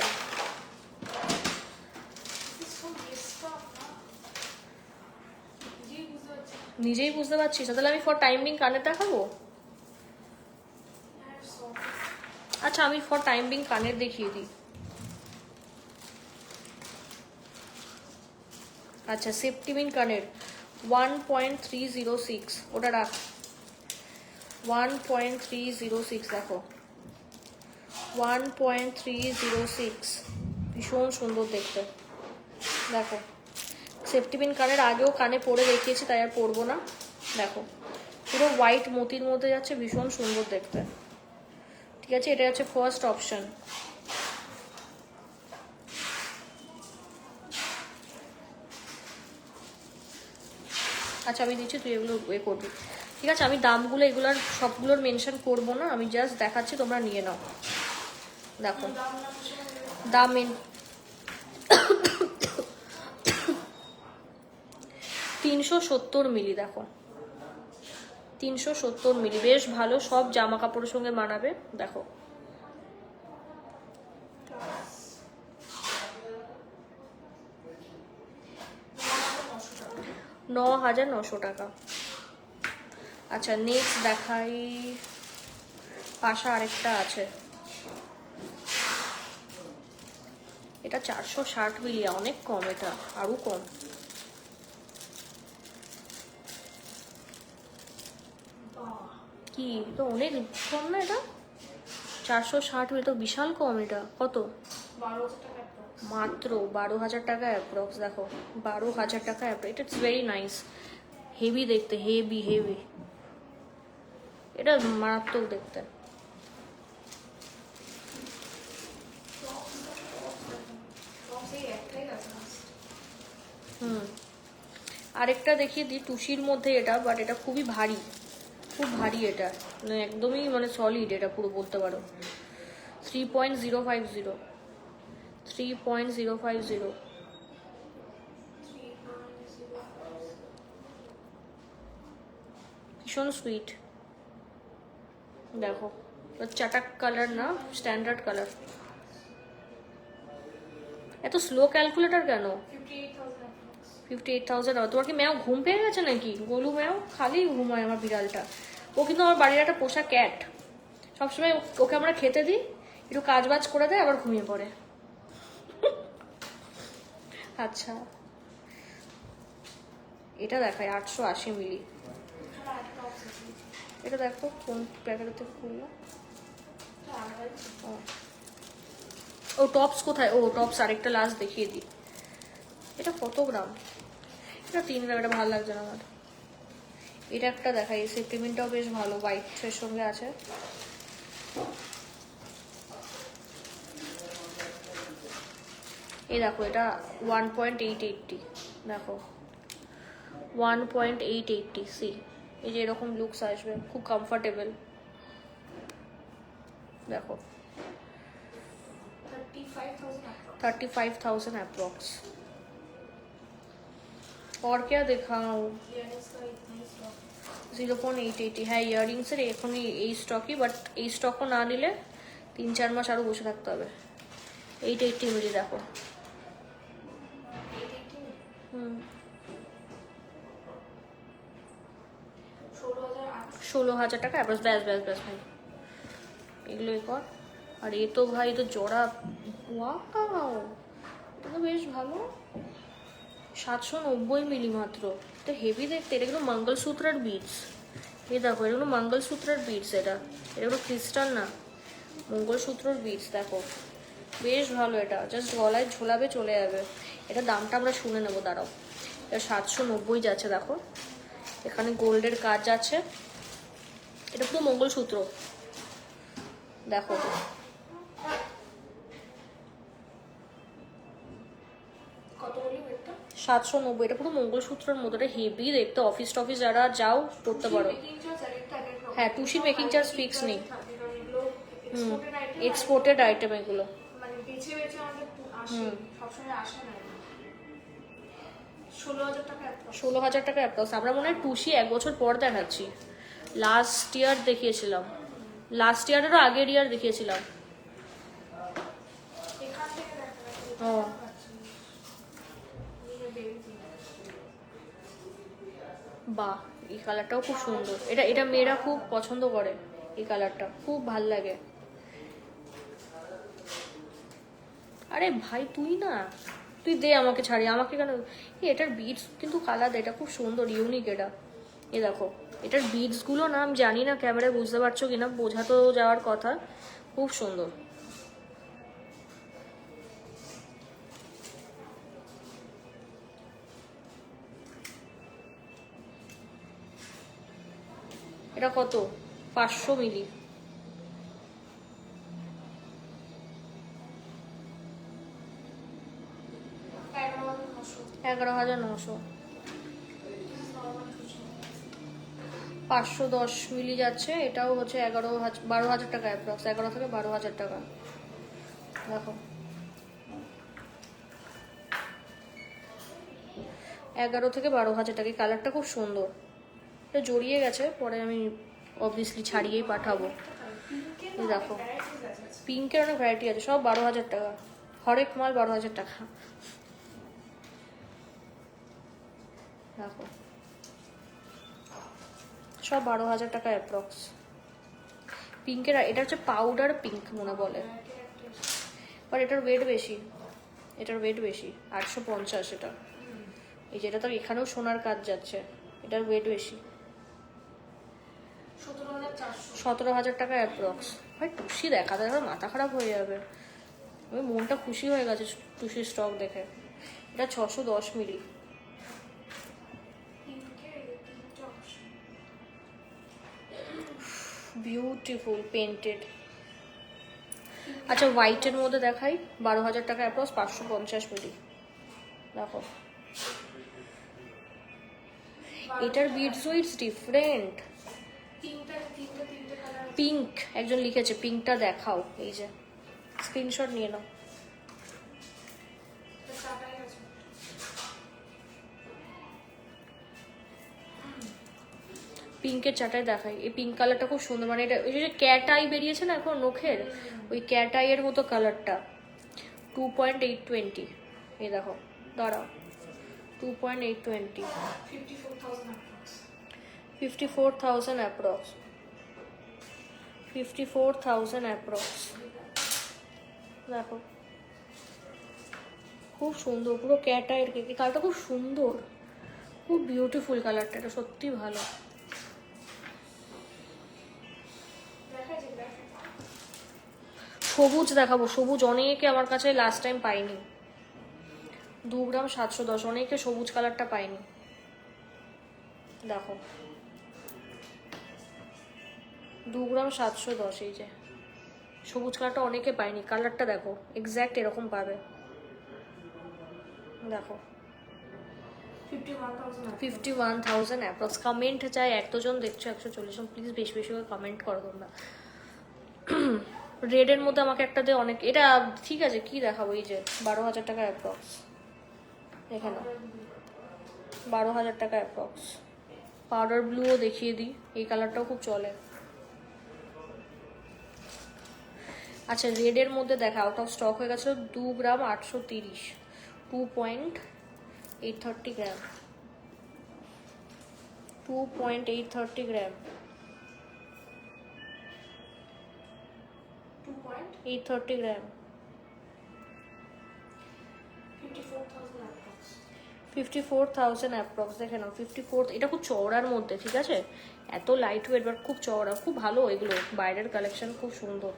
নিজেই বুঝতে পারছিস, তাহলে আমি ফর টাইমিং কানের দেখাবো। আচ্ছা আমি ফর টাইমিং কানের দেখিয়ে দিই। আচ্ছা সেপ্টিমিন কানের 1.306, ওটা রাখ 1.306, দেখো 1.306, ভীষণ সুন্দর দেখতে, দেখো সেফটি পিন কানের আগেও কানে পরে দেখিয়েছি, তাই আর পরবো না। দেখো পুরো হোয়াইট মোতির মধ্যে যাচ্ছে, ভীষণ সুন্দর দেখতে। ঠিক আছে, এটা হচ্ছে ফার্স্ট অপশন। আচ্ছা আমি দিচ্ছি, তুই এগুলো এ করবি। ঠিক আছে, আমি দামগুলো এগুলোর সবগুলোর মেনশন করবো না, আমি জাস্ট দেখাচ্ছি, তোমরা নিয়ে নাও। দেখো দাম 370 মিলি, দেখো 370 মিলি, বেশ ভালো, সব জামা কাপড়ের সঙ্গে মানাবে। দেখো 9,900 টাকা। আচ্ছা নেক্সট দেখাই, পাশা আরেকটা আছে, এটা 460 মিলি, অনেক কম, এটা আরো কম। কি তো অনেক কম না এটা? 460 মিলি তো বিশাল কম। এটা কত? 12,000 টাকা approx। মাত্র 12,000 টাকা অ্যাপ্রক্স। দেখো 12,000 টাকা approx. It's very nice, heavy দেখতে, হেভি হেভি, এটা মারাত্মক দেখতে। আরেকটা দেখিয়ে দিই টুসির মধ্যে এটা, বাট এটা খুবই ভারী, খুব ভারী, এটা মানে একদমই মানে সলিড, এটা পুরো বলতে পারো। 3.050, 3.050, ভীষণ সুইট। দেখো চাটাক কালার না, স্ট্যান্ডার্ড কালার। এত স্লো ক্যালকুলেটর কেন? 58,000। তোমার কি ম্যাও ঘুম পেয়ে গেছে নাকি? গোলু ম্যাও খালি ঘুমায় আমার বিড়ালটা। ও কিন্তু আমার বাড়ির একটা পোষা ক্যাট, সবসময় ওকে আমরা খেতে দিই, একটু কাজ বাজ করে দেয়, আবার ঘুমিয়ে পড়ে। আচ্ছা এটা দেখায় 880 মিলি, এটা দেখো কোন প্যাকেটে খুললো। ও টপস কোথায়? ও টপস আরেকটা লাস্ট দেখিয়ে দিই, এটা কত গ্রাম? এটা 3 গ্রাম, এটা ভালো লাগছে না আমার। এটা একটা দেখাই, সেফটি পিনটাও বেশ ভালো, হোয়াইটের সঙ্গে আছে। এই দেখো এটা 1.880, দেখো 1.880 সি। এই যে এরকম লুকস আসবে, খুব কমফোর্টেবল। দেখো 35,000 अप्रॉक्स। और क्या दिखाऊं? 0.880 হ্যাঁ, ইয়াররিংসের এখনই এই স্টকই, বাট এই স্টকও না নিলে 3-4 মাস আরো বসে থাকতে হবে। 880 মিলি দেখো। 16,000 টাকা অ্যাপ্রক্স। ব্যাস ব্যাস ব্যাস ভাই, এগুলোই কর। আর এ তো ভাই তো জোড়া, ওয়াও এটা তো বেশ ভালো, 790 মিলি মাত্র, এটা হেভি দেখতে। এটা কিন্তু মঙ্গলসূত্রের বিটস, এই দেখো এগুলো মঙ্গলসূত্রের বিটস, এটা এগুলো ক্রিস্টাল না, মঙ্গলসূত্রের বিটস। দেখো বেশ ভালো, এটা জাস্ট গলায় ঝোলাবে চলে যাবে। এটা দামটা আমরা শুনে নেবো, দাঁড়াও। এটা 790 যাচ্ছে, দেখো এখানে গোল্ডের কাজ আছে, এটা পুরো মঙ্গলসূত্র। দেখো 790, এটা পুরো মঙ্গলসূত্রের মতো, এটা হেভি দেখতে, অফিস টফিস যারা যাও করতে পারো। হ্যাঁ টুসির মেকিং চার্জ ফিক্স নেই। এক্সপোর্টেড আইটেম এগুলো। 16,000 টাকা অ্যাপ্রক্স। আমরা মনে হয় টুসি 1 বছর পর দেখাচ্ছি, লাস্ট ইয়ার দেখিয়েছিলাম, লাস্ট ইয়ারেরও আগের ইয়ার দেখিয়েছিলাম। ও বাহ, এই কালারটাও খুব সুন্দর, এটা এটা মেয়েরা খুব পছন্দ করে, এই কালারটা খুব ভাল লাগে। আরে ভাই তুই না, তুই দে আমাকে, ছাড়ি আমাকে কেন? এটার বিটস কিন্তু কালার, এটা খুব সুন্দর, ইউনিক এটা। এ দেখো এটার বিটসগুলো না, আমি জানি না ক্যামেরায় বুঝতে পারছো কিনা, বোঝা তো যাওয়ার কথা, খুব সুন্দর। এটা কত? 500 মিলি। $11,900 11,900। 510 মিলি যাচ্ছে, এটাও হচ্ছে 12,000 টাকা অ্যাপ্রক্স, 11 থেকে 12,000 টাকা। দেখো 11 থেকে 12,000 টাকা। কালারটা খুব সুন্দর, এটা জড়িয়ে গেছে, পরে আমি অবভিয়াসলি ছাড়িয়েই পাঠাবো। এই দেখো পিঙ্কের অনেক ভ্যারাইটি আছে, সব 12,000 টাকা, হরেক মাল 12,000 টাকা। দেখো সব 12,000 টাকা অ্যাপ্রক্স। পিঙ্কের এটা হচ্ছে পাউডার পিঙ্ক মনে বলে, বাট এটার ওয়েট বেশি, এটার ওয়েট বেশি 850 এটা। এই যেটা তো এখানেও সোনার কাজ যাচ্ছে, এটার ওয়েট বেশি। 17,000 টাকা অ্যাপ্রক্স। ভাই টুসি দেখাতে দেখা মাথা খারাপ হয়ে যাবে, আমি মনটা খুশি হয়ে গেছে টুসির স্টক দেখে। এটা 610 মিলি। Beautiful painted. আচ্ছা হোয়াইটের মধ্যে দেখাই, 12,000 টাকা অ্যাপ্রক্স, 550 মিলি। দেখো এটার বিটস উইটস ডিফারেন্ট। পিঙ্ক একজন লিখেছে, পিঙ্কটা দেখাও। এই যে স্ক্রিনশট নিয়ে নাও। পিঙ্কের চাটাই দেখাই, এই পিঙ্ক কালারটা খুব সুন্দর, মানে এটা ওই যে ক্যাট আই বেরিয়েছে না এখন নখের, ওই ক্যাট আই এর মতো কালারটা। 2.820। এই দেখো দাঁড়াও, 2.820। 54,000 অ্যাপ্রক্স, 54,000 অ্যাপ্রক্স। দেখো খুব সুন্দর, পুরো ক্যাট আইয়ের কেক। কালারটা খুব সুন্দর, খুব বিউটিফুল কালারটা, এটা সত্যি ভালো। সবুজ দেখাবো, সবুজ অনেকে আমার কাছে লাস্ট টাইম পাইনি। 2 গ্রাম 710, অনেকে সবুজ কালারটা পাইনি। দেখো 2 গ্রাম 710, এই যে সবুজ কালারটা অনেকে পাইনি। কালারটা দেখো এক্স্যাক্ট এরকম পাবে। দেখো 51,000 অ্যাপ্রক্স। কমেন্ট চাই, 100 জন দেখছো, 140 জন, প্লিজ বেশি বেশি করে কমেন্ট করো তোমরা। রেডের মধ্যে আমাকে একটা দে, অনেক এটা ঠিক আছে। কি দেখাবো? এই যে 12,000 টাকা অ্যাপ্রক্স, এখানে 12,000 টাকা অ্যাপ্রক্স। পাউডার ব্লুও দেখিয়ে দিই, এই কালারটাও খুব চলে। আচ্ছা রেডের মধ্যে দেখা, আউট অফ স্টক হয়ে গেছিলো। 2 গ্রাম 830, 2.830 গ্রাম, 2.830 গ্রাম, 830 গ্রাম, 54,000 অ্যাপ্রক্স। দেখে নাও 54। এটা খুব চওড়ার মধ্যে, ঠিক আছে, এত লাইট ওয়েট বাট খুব চওড়া, খুব ভালো এগুলো, বাইরের কালেকশন খুব সুন্দর।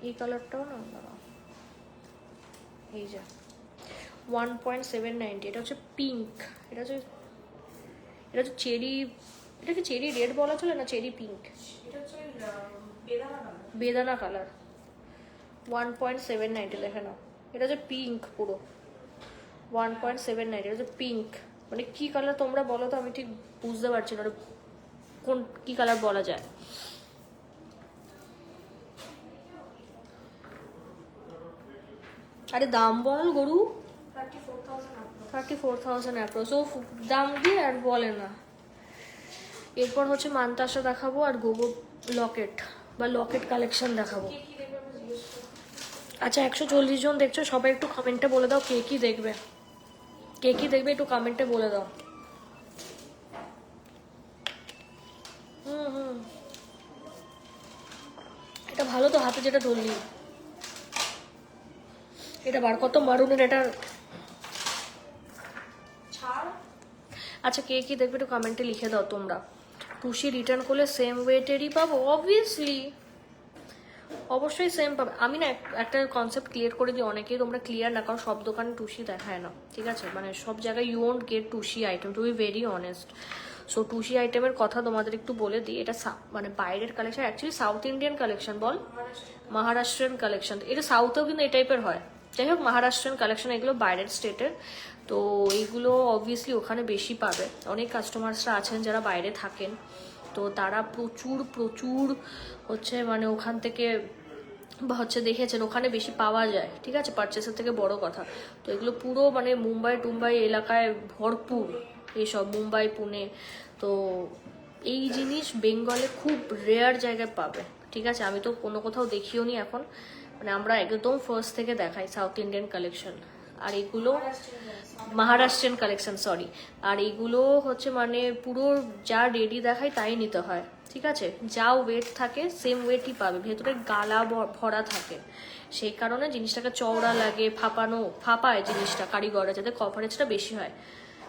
এই কালারটাও না, এই যে 1.790, এটা হচ্ছে পিঙ্ক, এটা হচ্ছে চেরি, এটাকে চেরি রেড বলা চলে না, চেরি পিঙ্ক, বেদানা কালার। 1.790 দেখে নাও, এটা হচ্ছে পিঙ্ক পুরো। 1.790, এটা হচ্ছে পিঙ্ক। মানে কি কালার তোমরা বলো তো, আমি ঠিক বুঝতে পারছি না কোন কি কালার বলা যায়। আরে দাম বল গরু। 34,000 অ্যাপ্রক্স। ও দাম দিয়ে আর বলে না। এরপর হচ্ছে মানতাসা দেখাবো, আর গোগো লকেট বা লকেট কালেকশন দেখাবো। আচ্ছা 140 জন দেখছো, সবাই একটু কমেন্টে বলে দাও কে কি দেখবে, কে কি দেখবে একটু কমেন্টে বলে দাও। এটা ভালো তো, হাতে যেটা ধরলি এটা বার কত মারুনের এটা। আচ্ছা কে কি দেখবে একটু কমেন্টে লিখে দাও তোমরা। টুসি রিটার্ন করলে সেম ওয়েটেরই পাবো? অবভিয়াসলি অবশ্যই সেম পাবে। আমি না একটা কনসেপ্ট ক্লিয়ার করে দিই, অনেকেই তোমরা ক্লিয়ার না, কারণ সব দোকানে টুসি দেখায় না, ঠিক আছে? মানে সব জায়গায় you won't get tushi item, to be very honest. So tushi আইটেমের কথা তোমাদের একটু বলে দিই। এটা মানে বাইরের collection, actually south Indian collection, বল মহারাষ্ট্রিয়ান কালেকশন। এটা সাউথেও কিন্তু এই টাইপের হয়। যাই হোক, মহারাষ্ট্রিয়ান কালেকশন, এগুলো বাইরের স্টেটের। তো এইগুলো অবভিয়াসলি ওখানে বেশি পাবে। অনেক কাস্টমার্সরা আছেন যারা বাইরে থাকেন, তো তারা প্রচুর প্রচুর হচ্ছে মানে ওখান থেকে বা হচ্ছে দেখেছেন ওখানে বেশি পাওয়া যায়, ঠিক আছে, পারচেসের থেকে বড় কথা। তো এগুলো পুরো মানে মুম্বাই টুম্বাই এলাকায় ভরপুর এইসব, মুম্বাই পুনে। তো এই জিনিস বেঙ্গলে খুব রেয়ার জায়গায় পাবে, ঠিক আছে? আমি তো কোনো কোথাও দেখিও নি এখন, মানে আমরা একদম ফার্স্ট থেকে দেখাই সাউথ ইন্ডিয়ান কালেকশন। আর এগুলো মহারাষ্ট্রিয়ান কালেকশন, সরি। আর এইগুলো হচ্ছে মানে পুরো যা রেডি দেখায় তাই নিতে হয়, ঠিক আছে? যা ওয়েট থাকে সেম ওয়েটই পাবে, ভেতরে গালা ভরা থাকে, সেই কারণে জিনিসটাকে চওড়া লাগে, ফাঁপায় জিনিসটা কারিগররা, যাতে কভারেজটা বেশি হয়,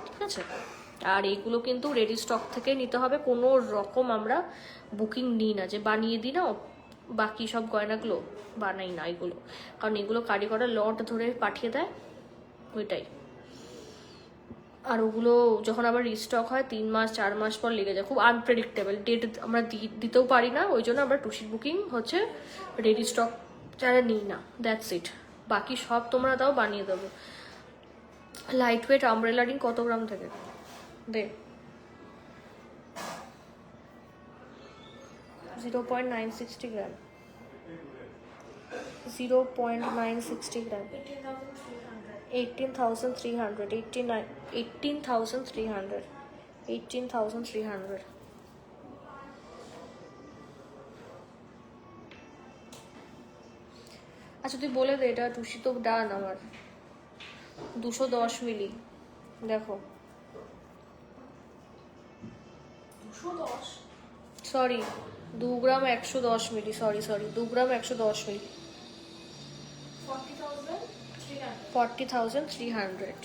ঠিক আছে? আর এইগুলো কিন্তু রেডি স্টক থেকে নিতে হবে, কোনো রকম আমরা বুকিং নিই না যে বানিয়ে দিই না, বাকি সব গয়নাগুলো বানাই না এগুলো, কারণ এগুলো কারিগররা লট ধরে পাঠিয়ে দেয়, ওইটাই। আর ওগুলো যখন আবার রিস্টক হয় 3 মাস 4 মাস পর লেগে যায়, খুব আনপ্রেডিক্টেবল, ডেট আমরা দিতেও পারি না, ওই জন্য আমরা টুসির বুকিং হচ্ছে রেডি স্টক যারা নিই না, দ্যাটস ইট। বাকি সব তোমরা দাও, বানিয়ে দেবো। লাইট ওয়েট আমব্রেলা রিং কত গ্রাম থেকে দে? 0.960 গ্রাম, 0.960 গ্রাম, 18,300, 18,300, 18,300। আচ্ছা তুই বলে দে, এটা টুসি তো ডান আমার। 210 মিলি, দেখো, 210 সরি 2 গ্রাম 110 মিলি, সরি 2 গ্রাম 110 মিলি, 40,300 40,300।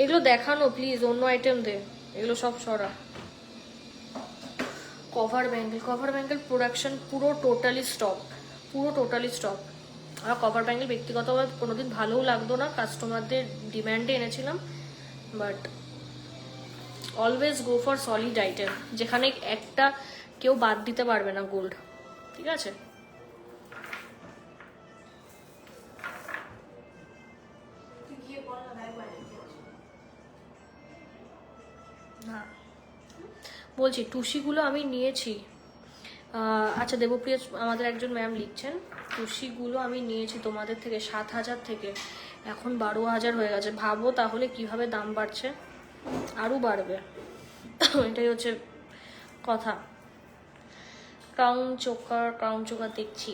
এগুলো দেখানো প্লিজ, অন্য আইটেম দে, এগুলো সব সরা। কভার ব্যাঙ্গেল প্রোডাকশন পুরো টোটালি স্টপ, আর কভার ব্যাঙ্গেল ব্যক্তিগতভাবে কোনোদিন ভালোও লাগতো না, কাস্টমারদের ডিম্যান্ডে এনেছিলাম, but always go for solid item, যেখানে একটা কেউ বাদ দিতে পারবে না গোল্ড, ঠিক আছে? তুই গিয়ে বল না গায়ে বাইরে কি আছে। না বলছি টুসিগুলো আমি নিয়েছি। আচ্ছা দেবপ্রিয়া আমাদের একজন ম্যাম লিখছেন, টুসিগুলো আমি নিয়েছি তোমাদের থেকে 7,000 থেকে, এখন 12,000 হয়ে গেছে। ভাবো তাহলে কিভাবে দাম বাড়ছে, আরও বাড়বে, এটাই হচ্ছে কথা। ক্রাউন চোকার দেখছি।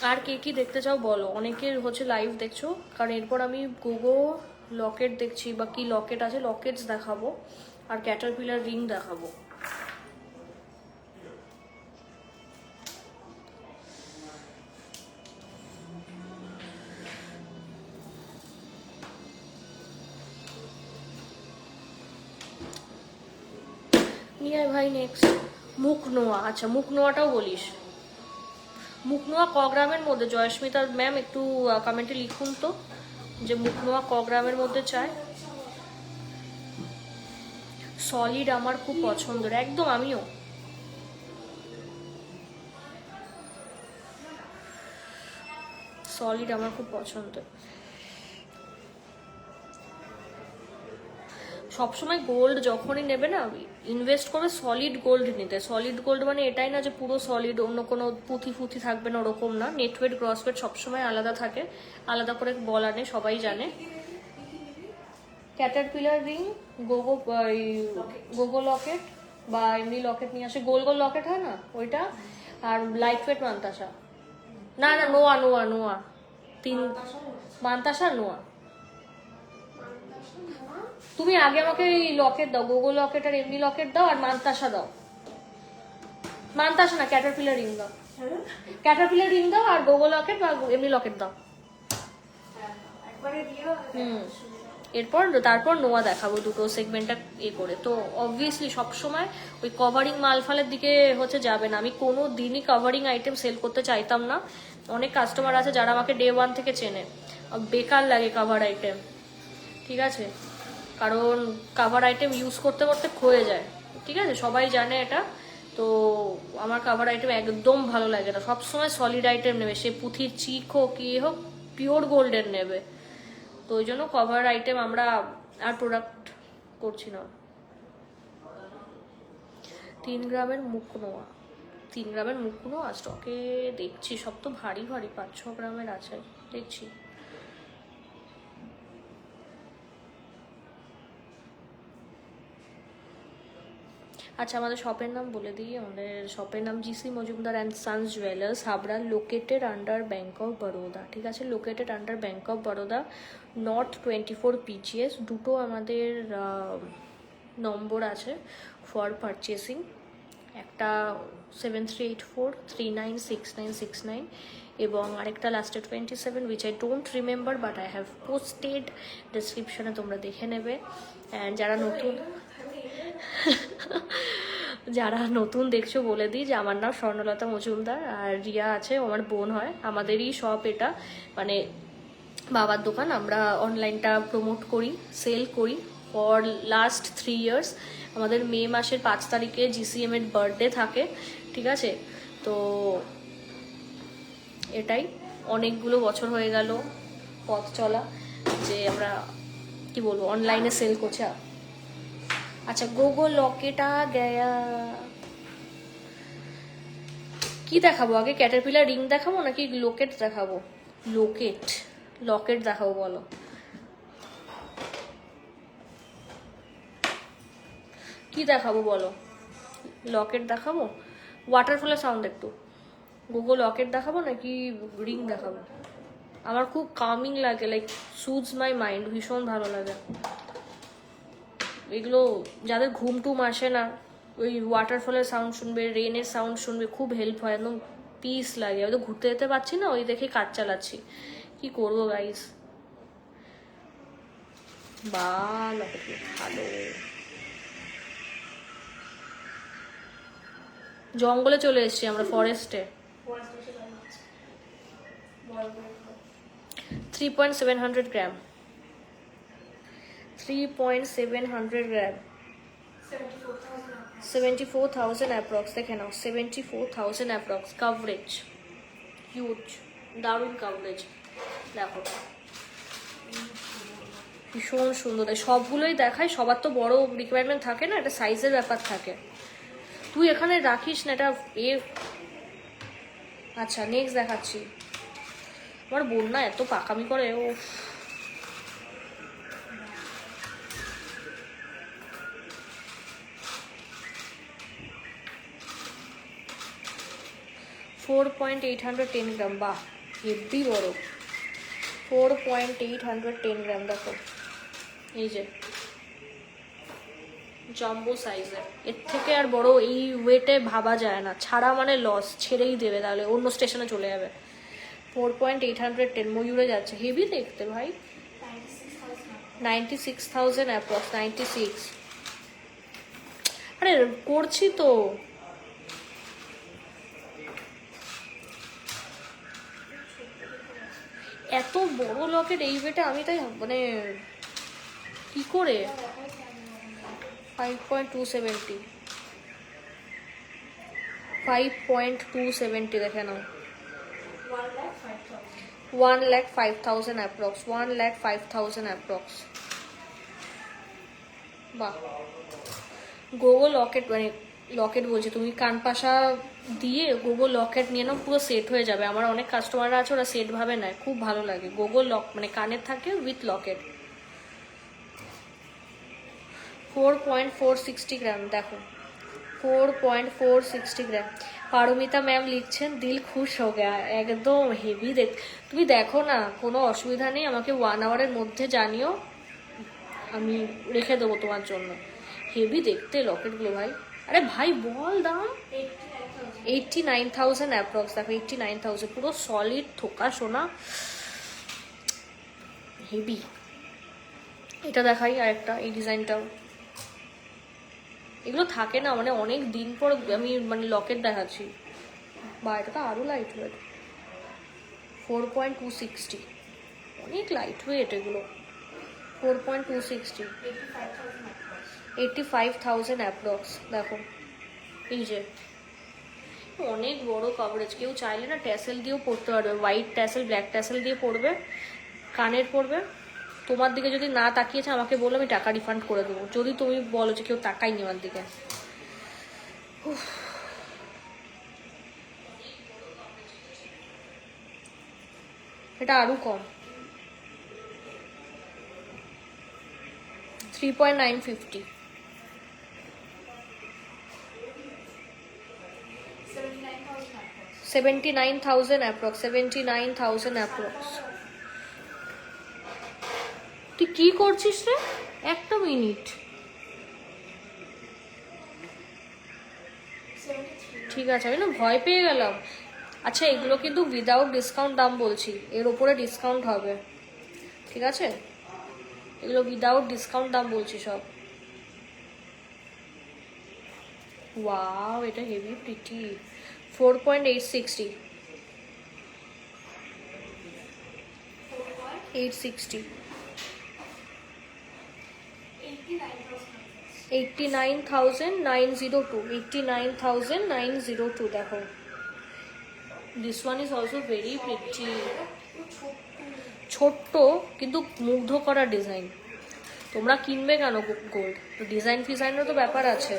আর কে কি দেখতে চাও বলো, অনেকের হচ্ছে লাইভ দেখছো, কারণ এরপর আমি গোগো লকেট দেখছি, বা কি লকেট আছে, লকেটস দেখাবো, আর ক্যাটারপিলার রিং দেখাবো। নিয়ে ভাই নেক্সট মুখ নোয়া। আচ্ছা মুখ নোয়াটাও বলিস, মুখ নোয়া ক গ্রামের মধ্যে? জয়স্মিতা ম্যাম একটু কমেন্টে লিখুন তো, যে মুখ নোয়া ক গ্রামের মধ্যে চায়। সলিড আমার খুব পছন্দের, একদম আমিও। সলিড আমার খুব পছন্দের। সবসময় গোল্ড যখনই নেবে না, ইনভেস্ট করে সলিড গোল্ড নিতে। সলিড গোল্ড মানে এটাই না যে পুরো সলিড, অন্য কোনো পুঁথি ফুথি থাকবে না, ওরকম না। নেট ওয়েট গ্রস ওয়েট সবসময় আলাদা থাকে, আলাদা করে বলা নেই, সবাই জানে। ক্যাটারপিলার রিং, গোগো লকেট, বা এমনি লকেট নিয়ে আসে, গোল গোল লকেট হয় না ওইটা, আর লাইট ওয়েট মান্তাসা, না নোয়া 3, মান্তাসা নোয়া। তুমি আগে আমাকে এই লকেট দাও, গোগো লকেট আর এমনি লকেট দাও, আর মান্তাসা দাও। মান্তাসা না, ক্যাটারপিলার রিং দাও, ক্যাটারপিলার রিং দাও, আর গোগো লকেট বা এমনি লকেট দাও। একবারে দিয়ে এরপর তারপর নোয়া দেখাবো, দুটো সেগমেন্টটা করে। তো অবভিয়াসলি সবসময় ওই কভারিং মালফালের দিকে হচ্ছে যাবে না। আমি কোনো দিনই কভারিং আইটেম সেল করতে চাইতাম না। অনেক কাস্টমার আছে যারা আমাকে ডে 1 থেকে চেনে, বেকার লাগে কাভার আইটেম, ঠিক আছে? কারণ কাভার আইটেম ইউজ করতে করতে ক্ষয়ে যায়, ঠিক আছে? সবাই জানে এটা। তো আমার কাভার আইটেম একদম ভালো লাগে না। সবসময় সলিড আইটেম নেবে, সে পুঁথির চিক হোক কি হোক, পিওর গোল্ডের নেবে। তো ওই জন্য কভার আইটেম আমরা আর প্রোডাক্ট করছি না। 3 গ্রামের মুখ নোয়া, 3 গ্রামের মুখ নোয়া স্টকে দেখছি। সব তো ভারী ভারী, 5-6 গ্রামের আছে দেখছি। আচ্ছা, আমাদের শপের নাম বলে দিই। আমাদের শপের নাম GC Majumdar and sons jewellers, Habra, located under bank of Baroda, ঠিক আছে? Located under bank of Baroda, north 24 PGS। দুটো আমাদের নম্বর আছে ফর পারচেসিং, একটা 7384396969 এবং আরেকটা লাস্টে 27, which I don't remember but I have posted, ডিসক্রিপশনে তোমরা দেখে নেবে। অ্যান্ড যারা নতুন দেখছো বলে দিই যে আমার নাম স্বর্ণলতা মজুমদার, আর রিয়া আছে, আমার বোন হয়। আমাদেরই শপ এটা, মানে বাবার দোকান। আমরা অনলাইনটা প্রমোট করি, সেল করি ফর লাস্ট 3 ইয়ার্স। আমাদের মে মাসের 5 তারিখে GCM এর বার্থডে থাকে, ঠিক আছে? তো এটাই, অনেকগুলো বছর হয়ে গেল পথ চলা, যে আমরা কি বলবো অনলাইনে সেল করছি। আচ্ছা, গোগো লকেট আ গয়া। কি দেখাবো আগে, ক্যাটারপিলার রিং দেখাবো নাকি লোকেট দেখাবো? লকেট দেখাবো, বলো। কি দেখাবো বলো? লকেট দেখাবো, ওয়াটারফলের সাউন্ড একটু। গোগো লকেট দেখাবো নাকি রিং দেখাবো? আমার খুব কামিং লাগে, লাইক সুজ মাই মাইন্ড, ভীষণ ভালো লাগে এগুলো। যাদের ঘুম টুম আসে না, ওই ওয়াটারফলের সাউন্ড শুনবে, রেনের সাউন্ড শুনবে, খুব হেল্প হয়, একদম পিস লাগে। আমি তো ঘুরতে যেতে পারছি না, ওই দেখে কাজ চালাচ্ছি, কি করবো গাইস। বা লকেট ভালো। জঙ্গলে চলে এসেছি আমরা, ফরেস্টে। 3.700 গ্রাম, 3.700 গ্রাম, 74,000 অ্যাপ্রক্স। দেখে নাও, 74,000 অ্যাপ্রক্স। কাভারেজ হিউজ, দারুণ কাভারেজ। দেখো ভীষণ সুন্দর, সবগুলোই দেখায়। সবার তো বড় রিকোয়ারমেন্ট থাকে না, এটা সাইজের ব্যাপার থাকে। তুই এখানে রাখিস না এটা আচ্ছা, নেক্সট দেখাচ্ছি। আমার বোন না এত পাকামি করে, ও 4.810 গ্রাম, বাহ হেভি বড়। 4.810 গ্রাম, দেখো এই যে জাম্বো সাইজের। এর থেকে আর বড় এই ওয়েটে ভাবা যায় না, ছাড়া মানে লস, ছেড়েই দেবে, তাহলে অন্য স্টেশনে চলে যাবে। 4.810, ময়ূরে যাচ্ছে, হেভি দেখতে ভাই। 96,000 অ্যাপ্রক্স, 96। আরে করছি তো। এত বড় লকেট এই ওয়েটে আমি তাই মানে কি করে। 5.270, 5.270 দেখে নাও। 1,05,000 অ্যাপ্রক্স, 1,05,000 অ্যাপ্রক্স। বাহ, গোগো লকেট, মানে লকেট বলছি, তুমি কানপাশা দিয়ে গোগো লকেট নিয়ে নাও, পুরো সেট হয়ে যাবে। আমার অনেক কাস্টমাররা আছে, ওরা সেট ভাবে নেয়, খুব ভালো লাগে। গোগো লক মানে কানের থাকে উইথ লকেট। 4.460 গ্রাম, দেখো 4.460 গ্রাম। পারমিতা ম্যাম লিখছেন দিল খুশ হো গয়া, একদম হেভি দেখ। তুমি দেখো না, কোনো অসুবিধা নেই, আমাকে 1 আওয়ারের মধ্যে জানিও, আমি রেখে দেবো তোমার জন্য। হেভি দেখতে লকেটগুলো ভাই। আরে ভাই বল দাম। 89,000 অ্যাপ্রক্স, দেখো 89,000, পুরো সলিড থোকা সোনা, হেভি। এটা দেখাই আরেকটা, এই ডিজাইনটাও। এগুলো থাকে না, মানে অনেক দিন পর আমি মানে লকেট দেখাচ্ছি। বা এটা তো আরও লাইট ওয়েট, 4.260, অনেক লাইট ওয়েট এগুলো। 4.260, 85,000 অ্যাপ্রক্স। দেখো এই যে অনেক বড় কভারেজ। কেউ চাইলে না ট্যাসেল দিয়েও পরতে পারবে, হোয়াইট ট্যাসেল, ব্ল্যাক ট্যাসেল দিয়ে পরবে, কানের পরবে। তোমার দিকে যদি না তাকিয়েছে আমাকে বলো, আমি টাকা রিফান্ড করে দেবো, যদি তুমি বলো যে কেউ তাকায়নি আমার দিকে। এটা আরও কম, 3.950, 79,000 অ্যাপ্রক্স, 79,000 অ্যাপ্রক্স। তুই কি করছিস রে? একটা মিনিট। ঠিক আছে, আমি না ভয় পেয়ে গেলাম। আচ্ছা এগুলো কিন্তু উইদাউট ডিসকাউন্ট দাম বলছি, এর ওপরে ডিসকাউন্ট হবে, ঠিক আছে? এগুলো উইদাউট ডিসকাউন্ট দাম বলছি সব। ওয়াও, এটা হেভি প্রিটি। 4.860, 860, 89,902, 89,902। দেখো, this one is also very pretty. ছোট্ট কিন্তু মুগ্ধ করা ডিজাইন। তোমরা কিনবে কেন গোল্ড? ডিজাইন ফিজাইনেরও তো ব্যাপার আছে।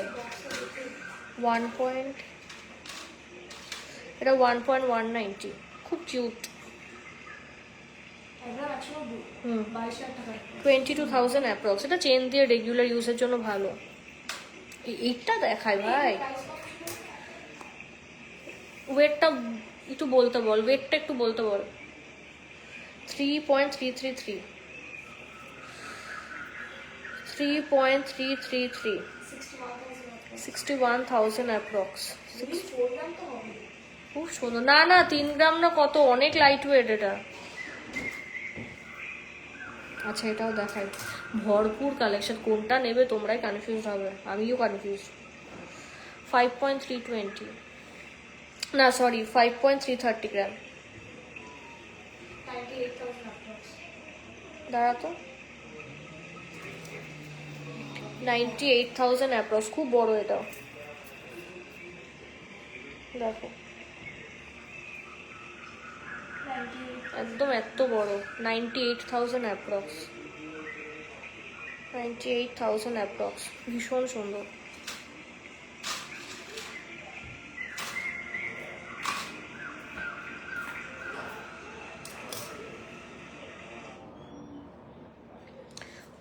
1. এটা 1.190, খুব কিউট। 22,000 অ্যাপ্রক্স। এটা চেন দিয়ে রেগুলার ইউজের জন্য ভালো। এইটা দেখায় ভাই, ওয়েটটা একটু বলতে বল, ওয়েটটা একটু বলতে বল। 3.333, 3.333, 61,000 অ্যাপ্রক্স। খুব সুন্দর। না না, 3 গ্রাম না, কত, অনেক লাইট ওয়েট এটা। আচ্ছা এটাও দেখাই, ভরপুর কালেকশন। কোনটা নেবে তোমরাই কনফিউজ হবে, আমিও কনফিউজ। 5.320, না সরি 5.330 গ্রাম। দাঁড়া তো, 98,000 অ্যাপ্রক্স, খুব বড় এটাও। দেখো একদম এত বড়, 98,000 অ্যাপ্রক্স, 98,000 অ্যাপ্রক্স, ভীষণ সুন্দর।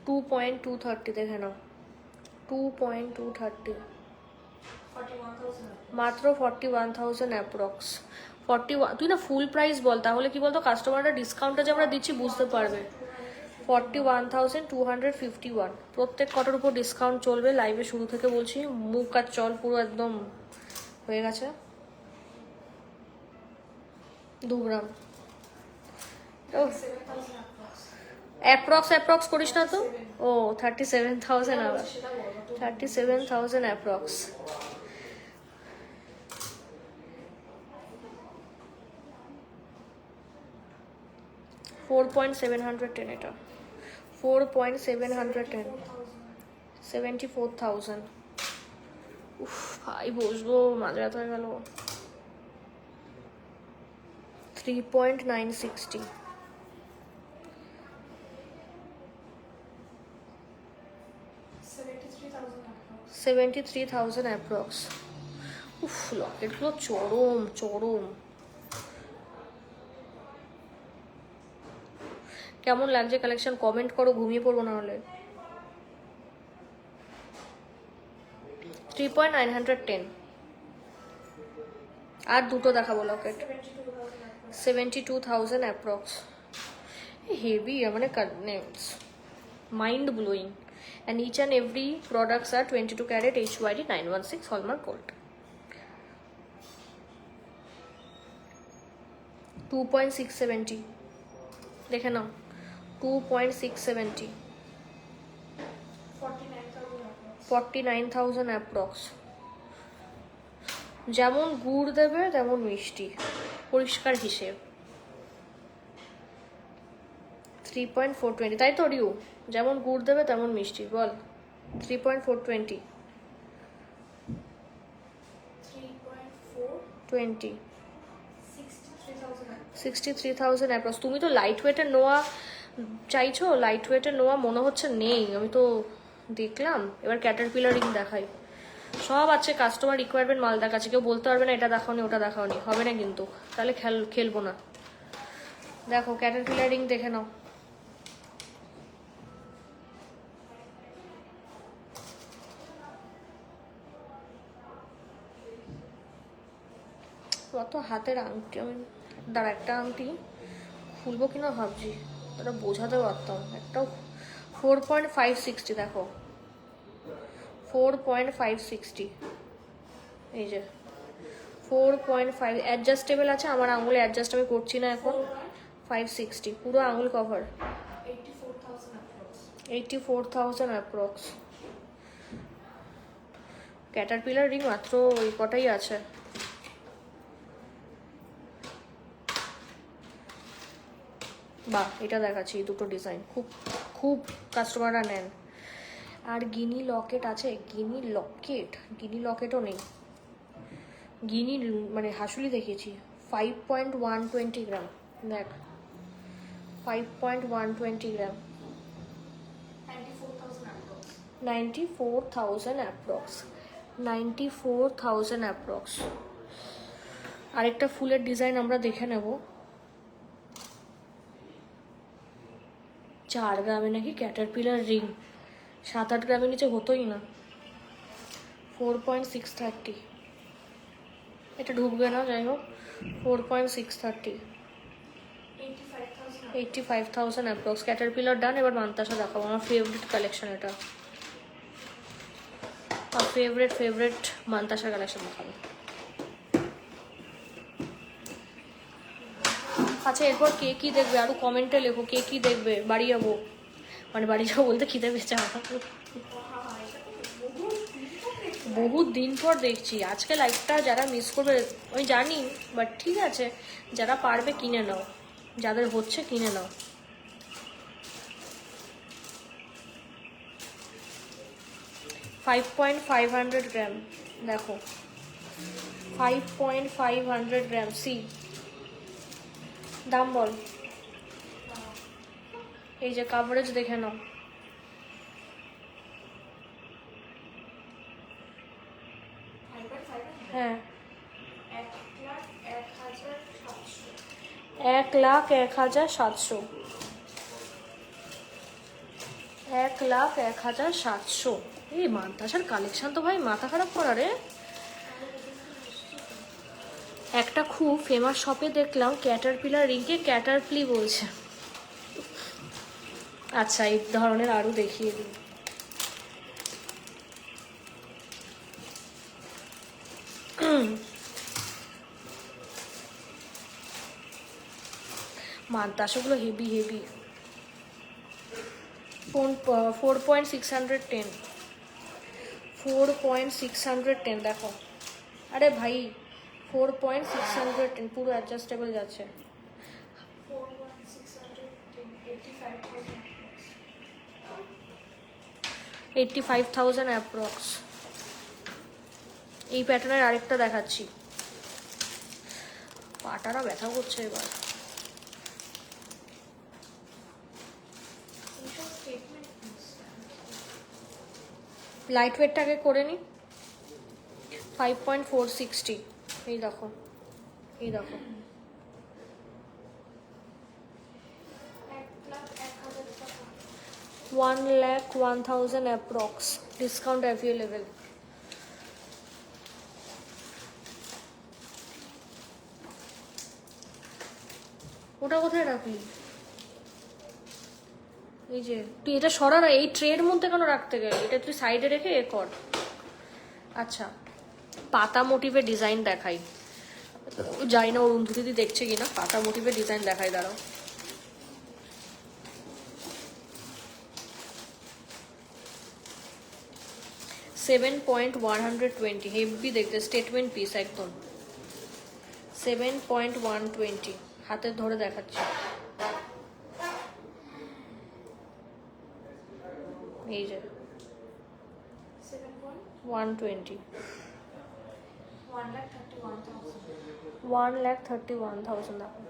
টু পয়েন্ট টু থার্টি দেখে নাও, 2.230, মাত্র 41,000 অ্যাপ্রক্স। 41, তুই না ফুল প্রাইস বল, তাহলে কি বলতো কাস্টমাররা ডিসকাউন্টটা যে আমরা দিচ্ছি বুঝতে পারবে। 41,251, প্রত্যেক কটার উপর ডিসকাউন্ট চলবে। লাইভে শুরু থেকে বলছি, মুখ আর চল পুরো একদম হয়ে গেছে। 2 গ্রাম অ্যাপ্রক্স করিস না তো। ও 37,000, আবার 37,000 অ্যাপ্রক্স। 4.710, এটা 4.710, 74,000। উফ ভাই বসবো, মাঝে রাত হয়ে গেল। 3.960, 73,000 অ্যাপ্রক্স। উফ লকেটগুলো চরম চরম। কেমন লাগছে কালেকশন কমেন্ট করো, ঘুমিয়ে পড়বো না হলে। 3.910, আর দুটো দেখাবো লকেট। 72,000 অ্যাপ্রক্স, হেভি, মানে mind blowing. And each and every products are 22 carat HYD 916 hallmark gold. 2.670 দেখে নাও, 2.670, 49,000 অ্যাপ্রক্স। যেমন গুড় দেবে তেমন মিষ্টি, পরিষ্কার হিসেব। 3.420, তাই তো রিউ? যেমন গুড় দেবে তেমন মিষ্টি, বল। 3.420 20 63,000 অ্যাপ্রক্স। তুমি তো লাইট ওয়েটের নোয়া চাইছো, লাইট ওয়েটের নোয়া মনে হচ্ছে নেই, আমি তো দেখলাম। এবার ক্যাটারপিলার রিং দেখাই, সব আছে, কাস্টমার রিকোয়ারমেন্ট মাল দেখাচ্ছে, কেউ বলতে পারবে না এটা দেখাওনি ওটা দেখাওনি, হবে না কিন্তু, তাহলে খেলবো না। দেখো ক্যাটারপিলার রিং দেখে নাও। অত হাতের আংটি, আমি দাঁড়া একটা আংটি খুলবো কিনা ভাবছি, তারা বোঝাতে পারতাম। একটাও 4.560, দেখো 4.560, এই যে 4.5 অ্যাডজাস্টেবল আছে, আমার আঙুলে অ্যাডজাস্ট আমি করছি না এখন। 560 পুরো আঙুল কভার। 84,000 অ্যাপ্রক্স। ক্যাটারপিলার রিং মাত্র ওই কটাই আছে। বাহ, এটা দেখাচ্ছি, দুটো ডিজাইন খুব খুব কাস্টমাররা নেন। আর গিনি লকেট আছে, গিনি লকেটও নেই। গিনি মানে হাসুলি দেখিয়েছি। 5.120 গ্রাম, দেখ 5.120 গ্রাম, 94,000 অ্যাপ্রক্স। 94,000 অ্যাপ্রক্স। আরেকটা ফুলের ডিজাইন আমরা দেখে নেব। 4 গ্রামে নাকি ক্যাটারপিলার রিং, 7-8 গ্রামের নিচে হতোই না। 4.630, এটা ঢুকবে না, যাই হোক 4.630, 85,000 অ্যাপ্রক্স। ক্যাটারপিলার ডান। এবার মান্তাসা দেখাবো, আমার ফেভারিট কালেকশন এটা, আমার ফেভারিট মান্তাসা কালেকশন দেখাবো। আচ্ছা, এরপর কে কী দেখবে আরও কমেন্টে লেখো, কে কী দেখবে। বাড়ি যাবো, মানে বাড়ি যাবো বলতে খিদে পেয়েছে আমার। বহুত দিন পর দেখছি। আজকে লাইভটা যারা মিস করবে আমি জানি, বাট ঠিক আছে, যারা পারবে কিনে নাও, যাদের হচ্ছে কিনে নাও। $5.500 গ্রাম, দেখো 5.500 গ্রাম। সি দাম বল, এই যে কাভারেজ দেখে নাও। হ্যাঁ, 1,01,700, 1,01,700। এই মান্তাসার কালেকশন তো ভাই মাথা খারাপ করা রে। একটা খুব ফেমাস শপে দেখলাম ক্যাটারপিলার রিংকে ক্যাটারপ্লি বলছে। আচ্ছা, এই ধরনের আরও দেখিয়ে দিই। মান্তাসাগুলো হেভি হেভি। 4.610, 4.610 দেখো। আরে ভাই 4.610 পুরো অ্যাডজাস্টেবল যাচ্ছে। 85,000 অ্যাপ্রক্স। এই প্যাটার্নের আরেকটা দেখাচ্ছি, পাটারা ব্যথা করছে এবার। লাইট ওয়েটটাকে করে নি। 5.460, এই দেখো, এই দেখো। 1,01,000 অ্যাপ্রক্স, ডিসকাউন্ট অ্যাভেলেবেল। ওটা কোথায় রাখলি? এই যে তুই এটা সরা না, এই ট্রের মধ্যে কেন রাখতে গেলে? এটা তুই সাইডে রেখে এ কর। আচ্ছা, পাতা মোটিভের ডিজাইন দেখাই। জানি না অরুন্ধু দিদি দেখছে কিনা, পাতা মোটিভের ডিজাইন দেখাই, দাঁড়াও। 7.120 হেভি দেখতে, স্টেটমেন্ট পিস একদম। 7.120 হাতে ধরে দেখাচ্ছি, এই যে 120, 1,31,000 দেখো।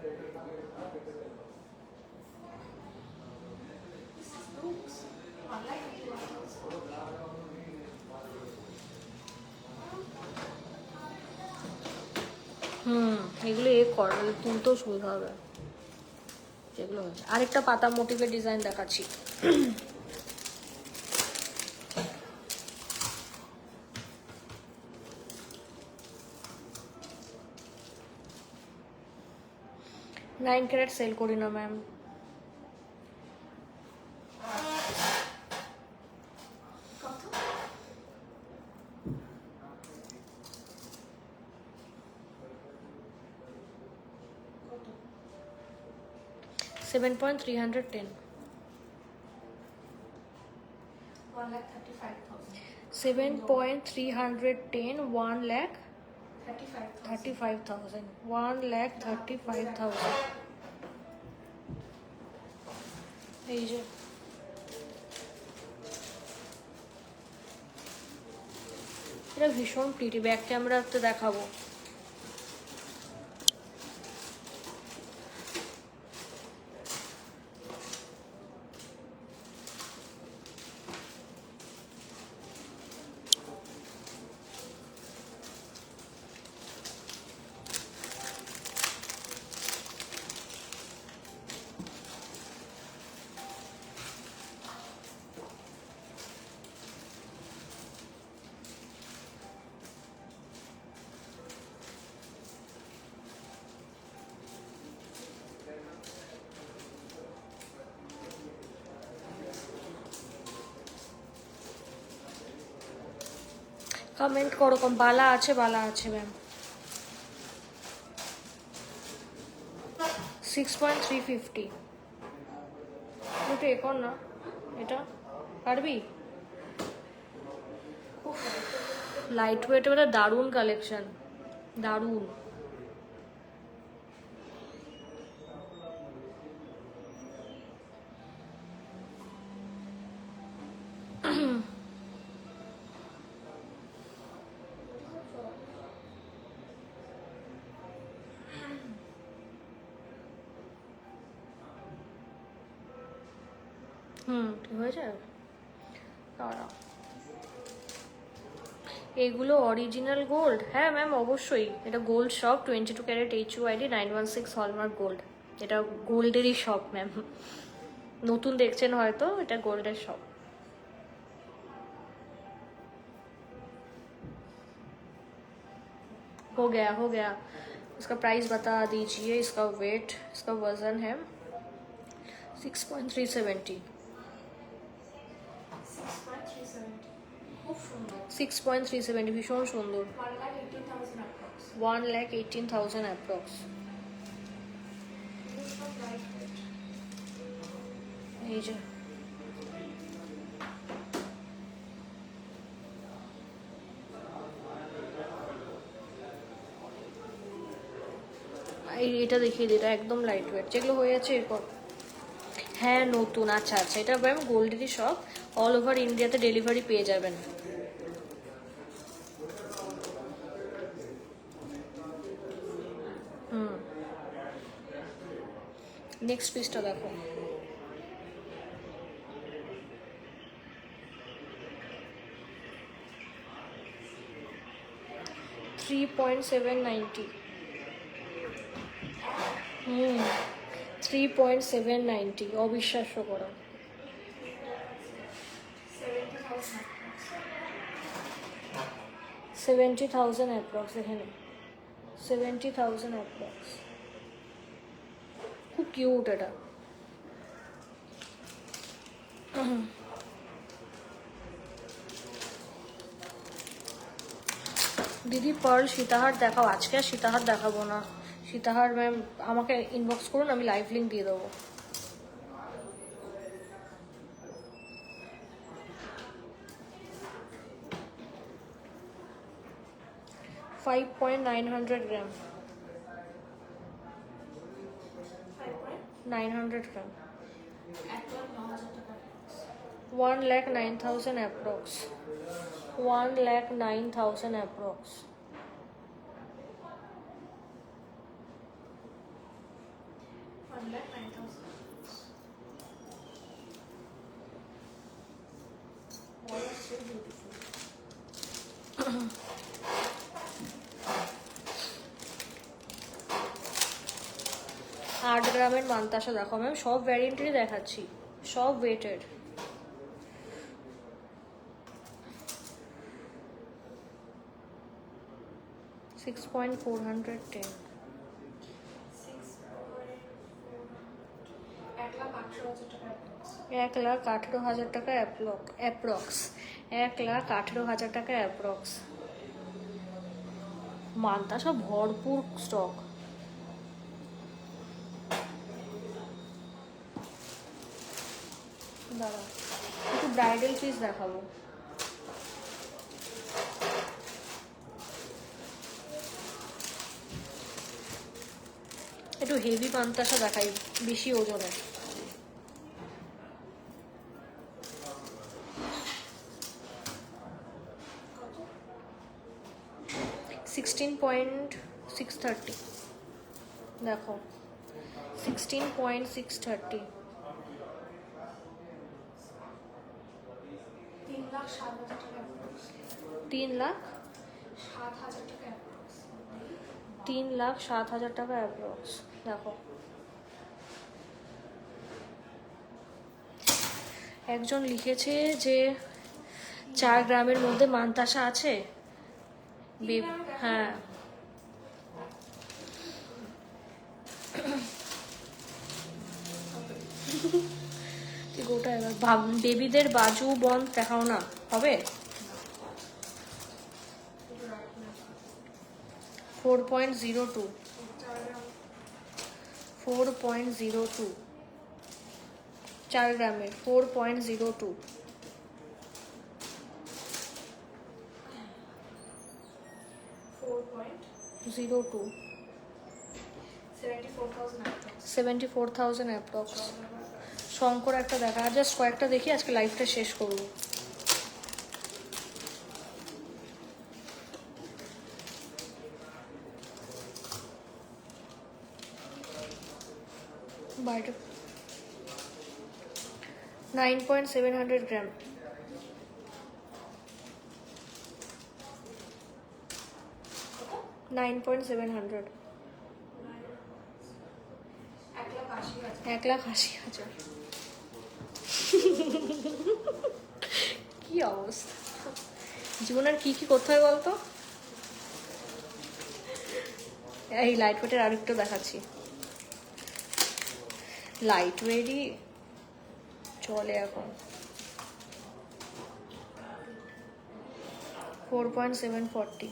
এগুলো কর, তুলতেও সুবিধা হবে যেগুলো হয়েছে। আরেকটা পাতা মোটিভের ডিজাইন দেখাচ্ছি। নাইন ক্যারেট সেল করি না ম্যাম। Seven point 310, 7.310, 1,35,000, 1,35,000। এই যে এটা ভীষণ প্রিটি, ব্যাক ক্যামেরাতে দেখাবো। কমেন্ট করো কম, বালা আছে, বালা আছে ম্যাম। 6.350, একটু এ কর না, এটা পারবি? লাইট ওয়েট, এটা দারুণ কালেকশন, দারুণ। ঠিক হয়েছে। দাঁড়া, এগুলো অরিজিনাল গোল্ড? হ্যাঁ ম্যাম অবশ্যই, এটা gold shop, 22 carat HUID 916 hallmark gold. এটা গোল্ডেরই শপ ম্যাম, নতুন দেখছেন হয়তো, এটা গোল্ডের শপ। हो गया, इसका प्राइस बता दीजिए, इसका वेट, इसका वजन है 6.370, 6.370, ভীষণ সুন্দর। 1,18,000 অ্যাপ্রক্স। এই যে এটা দেখিয়ে দিই, এটা একদম লাইট ওয়েট, যেগুলো হয়ে যাচ্ছে এরপর। হ্যাঁ নতুন, আচ্ছা আচ্ছা, এটা ম্যাম গোল্ডেরই শপ, অল ওভার ইন্ডিয়াতে ডেলিভারি পেয়ে যাবেন। নেক্সট পিসটা দেখো, $3.790, 3.790, অবিশ্বাস্য করো। 70,000 অ্যাপ্রক্স, এখানে 70,000 অ্যাপ্রক্স। খুব কিউট এটা। দিদি পার্ল সীতাহার দেখাও। আজকে আর সীতাহার দেখাবো না, সীতাহার ম্যাম আমাকে ইনবক্স করুন, আমি লাইভ লিঙ্ক দিয়ে দেবো। 5.900 গ্রাম, 5.9 900 গ্রাম, 1,09,000 টাকা। 1,09,000 approx, 1,09,000 approx. 1,09,000. All are so beautiful. 8 গ্রামের মান্তাসা দেখো ম্যাম, সব ভ্যারিয়েন্টেরই দেখাচ্ছি, সব ওয়েটেড। $6.410, 1,18,000 টাকা approx. 1,18,000 টাকা অ্যাপ্রক্স। মান্তাসা ভরপুর স্টক। দাঁড়া, একটু ব্রাইডাল পিস দেখাবো। একটু হেভি মান্তাসা দেখাই, বেশি ওজনের। কত? 16.630 দেখো, 16.630। 3,07,000 টাকা approx. 3,07,000 টাকা approx. 3,07,000 টাকা অ্যাপ্রক্স। দেখো, একজন লিখেছে যে 4 গ্রামের মধ্যে মান্তাসা আছে। হ্যাঁ, ঠিক ওটা এবার বেবিদের বাজু বন্ধ দেখাও না, হবে? 4.02, 4.02 4 গ্রামের 4.02। 4.02. 74,000 approx. 74,000 অ্যাপ্রক্স। শঙ্কর একটা দেখা, আর জাস্ট কয়েকটা দেখি, আজকে লাইফটা শেষ করব। বাইরে 9.700 গ্রাম, 9.700, 1,80,000। কি অবস্থা, জীবনের কি কি করতে হয় বলতো? এই লাইট ওয়েটের আরেকটু দেখাচ্ছি, লাইট ওয়েটই চলে এখন। 4.740,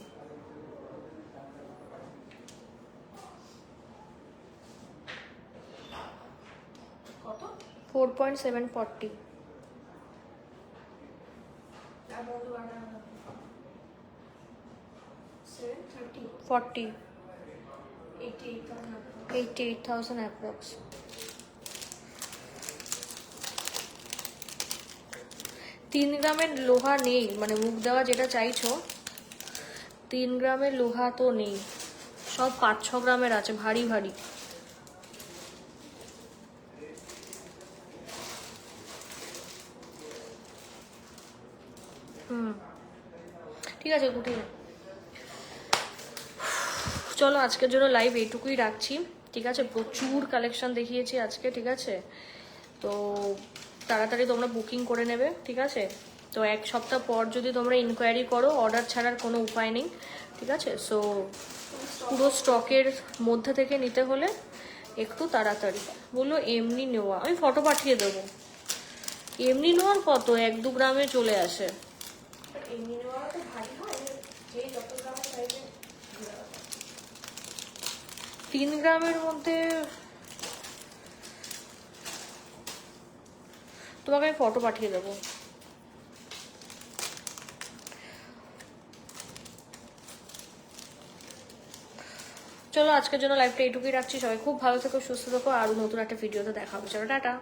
কত? 4.740, আর বন্ধু বাটা 730. 40, 88,000 approx. 88,000 অ্যাপ্রক্স। 3 গ্রামের লোহা নেই, মানে মুখ দেওয়া যেটা চাইছো, 3 গ্রামের লোহা তো নেই, সব 5-6 গ্রামের আছে, ভারী ভারী। ঠিক আছে গুটি, চলো আজকের জন্য লাইভ এইটুকুই রাখছি। ঠিক আছে, প্রচুর কালেকশন দেখিয়েছি আজকে। ঠিক আছে, তো তাড়াতাড়ি তোমরা বুকিং করে নেবে। ঠিক আছে, তো 1 সপ্তাহ পর যদি তোমরা ইনকোয়ারি করো, অর্ডার ছাড়ার কোনো উপায় নেই। ঠিক আছে, সো পুরো স্টকের মধ্যে থেকে নিতে হলে একটু তাড়াতাড়ি বললো। এমনি নেওয়া আমি ফটো পাঠিয়ে দেবো, এমনি নেওয়ার কত 1-2 গ্রামে চলে আসে। এমনি নেওয়াটা তো ভারী হয়, যে যত গ্রামের চাইবে 3 গ্রামের মধ্যে তোমাকে আমি ফটো পাঠিয়ে দেবো। চলো আজকের জন্য লাইভটা এইটুকুই রাখছি। সবাই খুব ভালো থেকো, সুস্থ থেকো, আরও নতুন একটা ভিডিওতে দেখা হবে। চলো টাটা।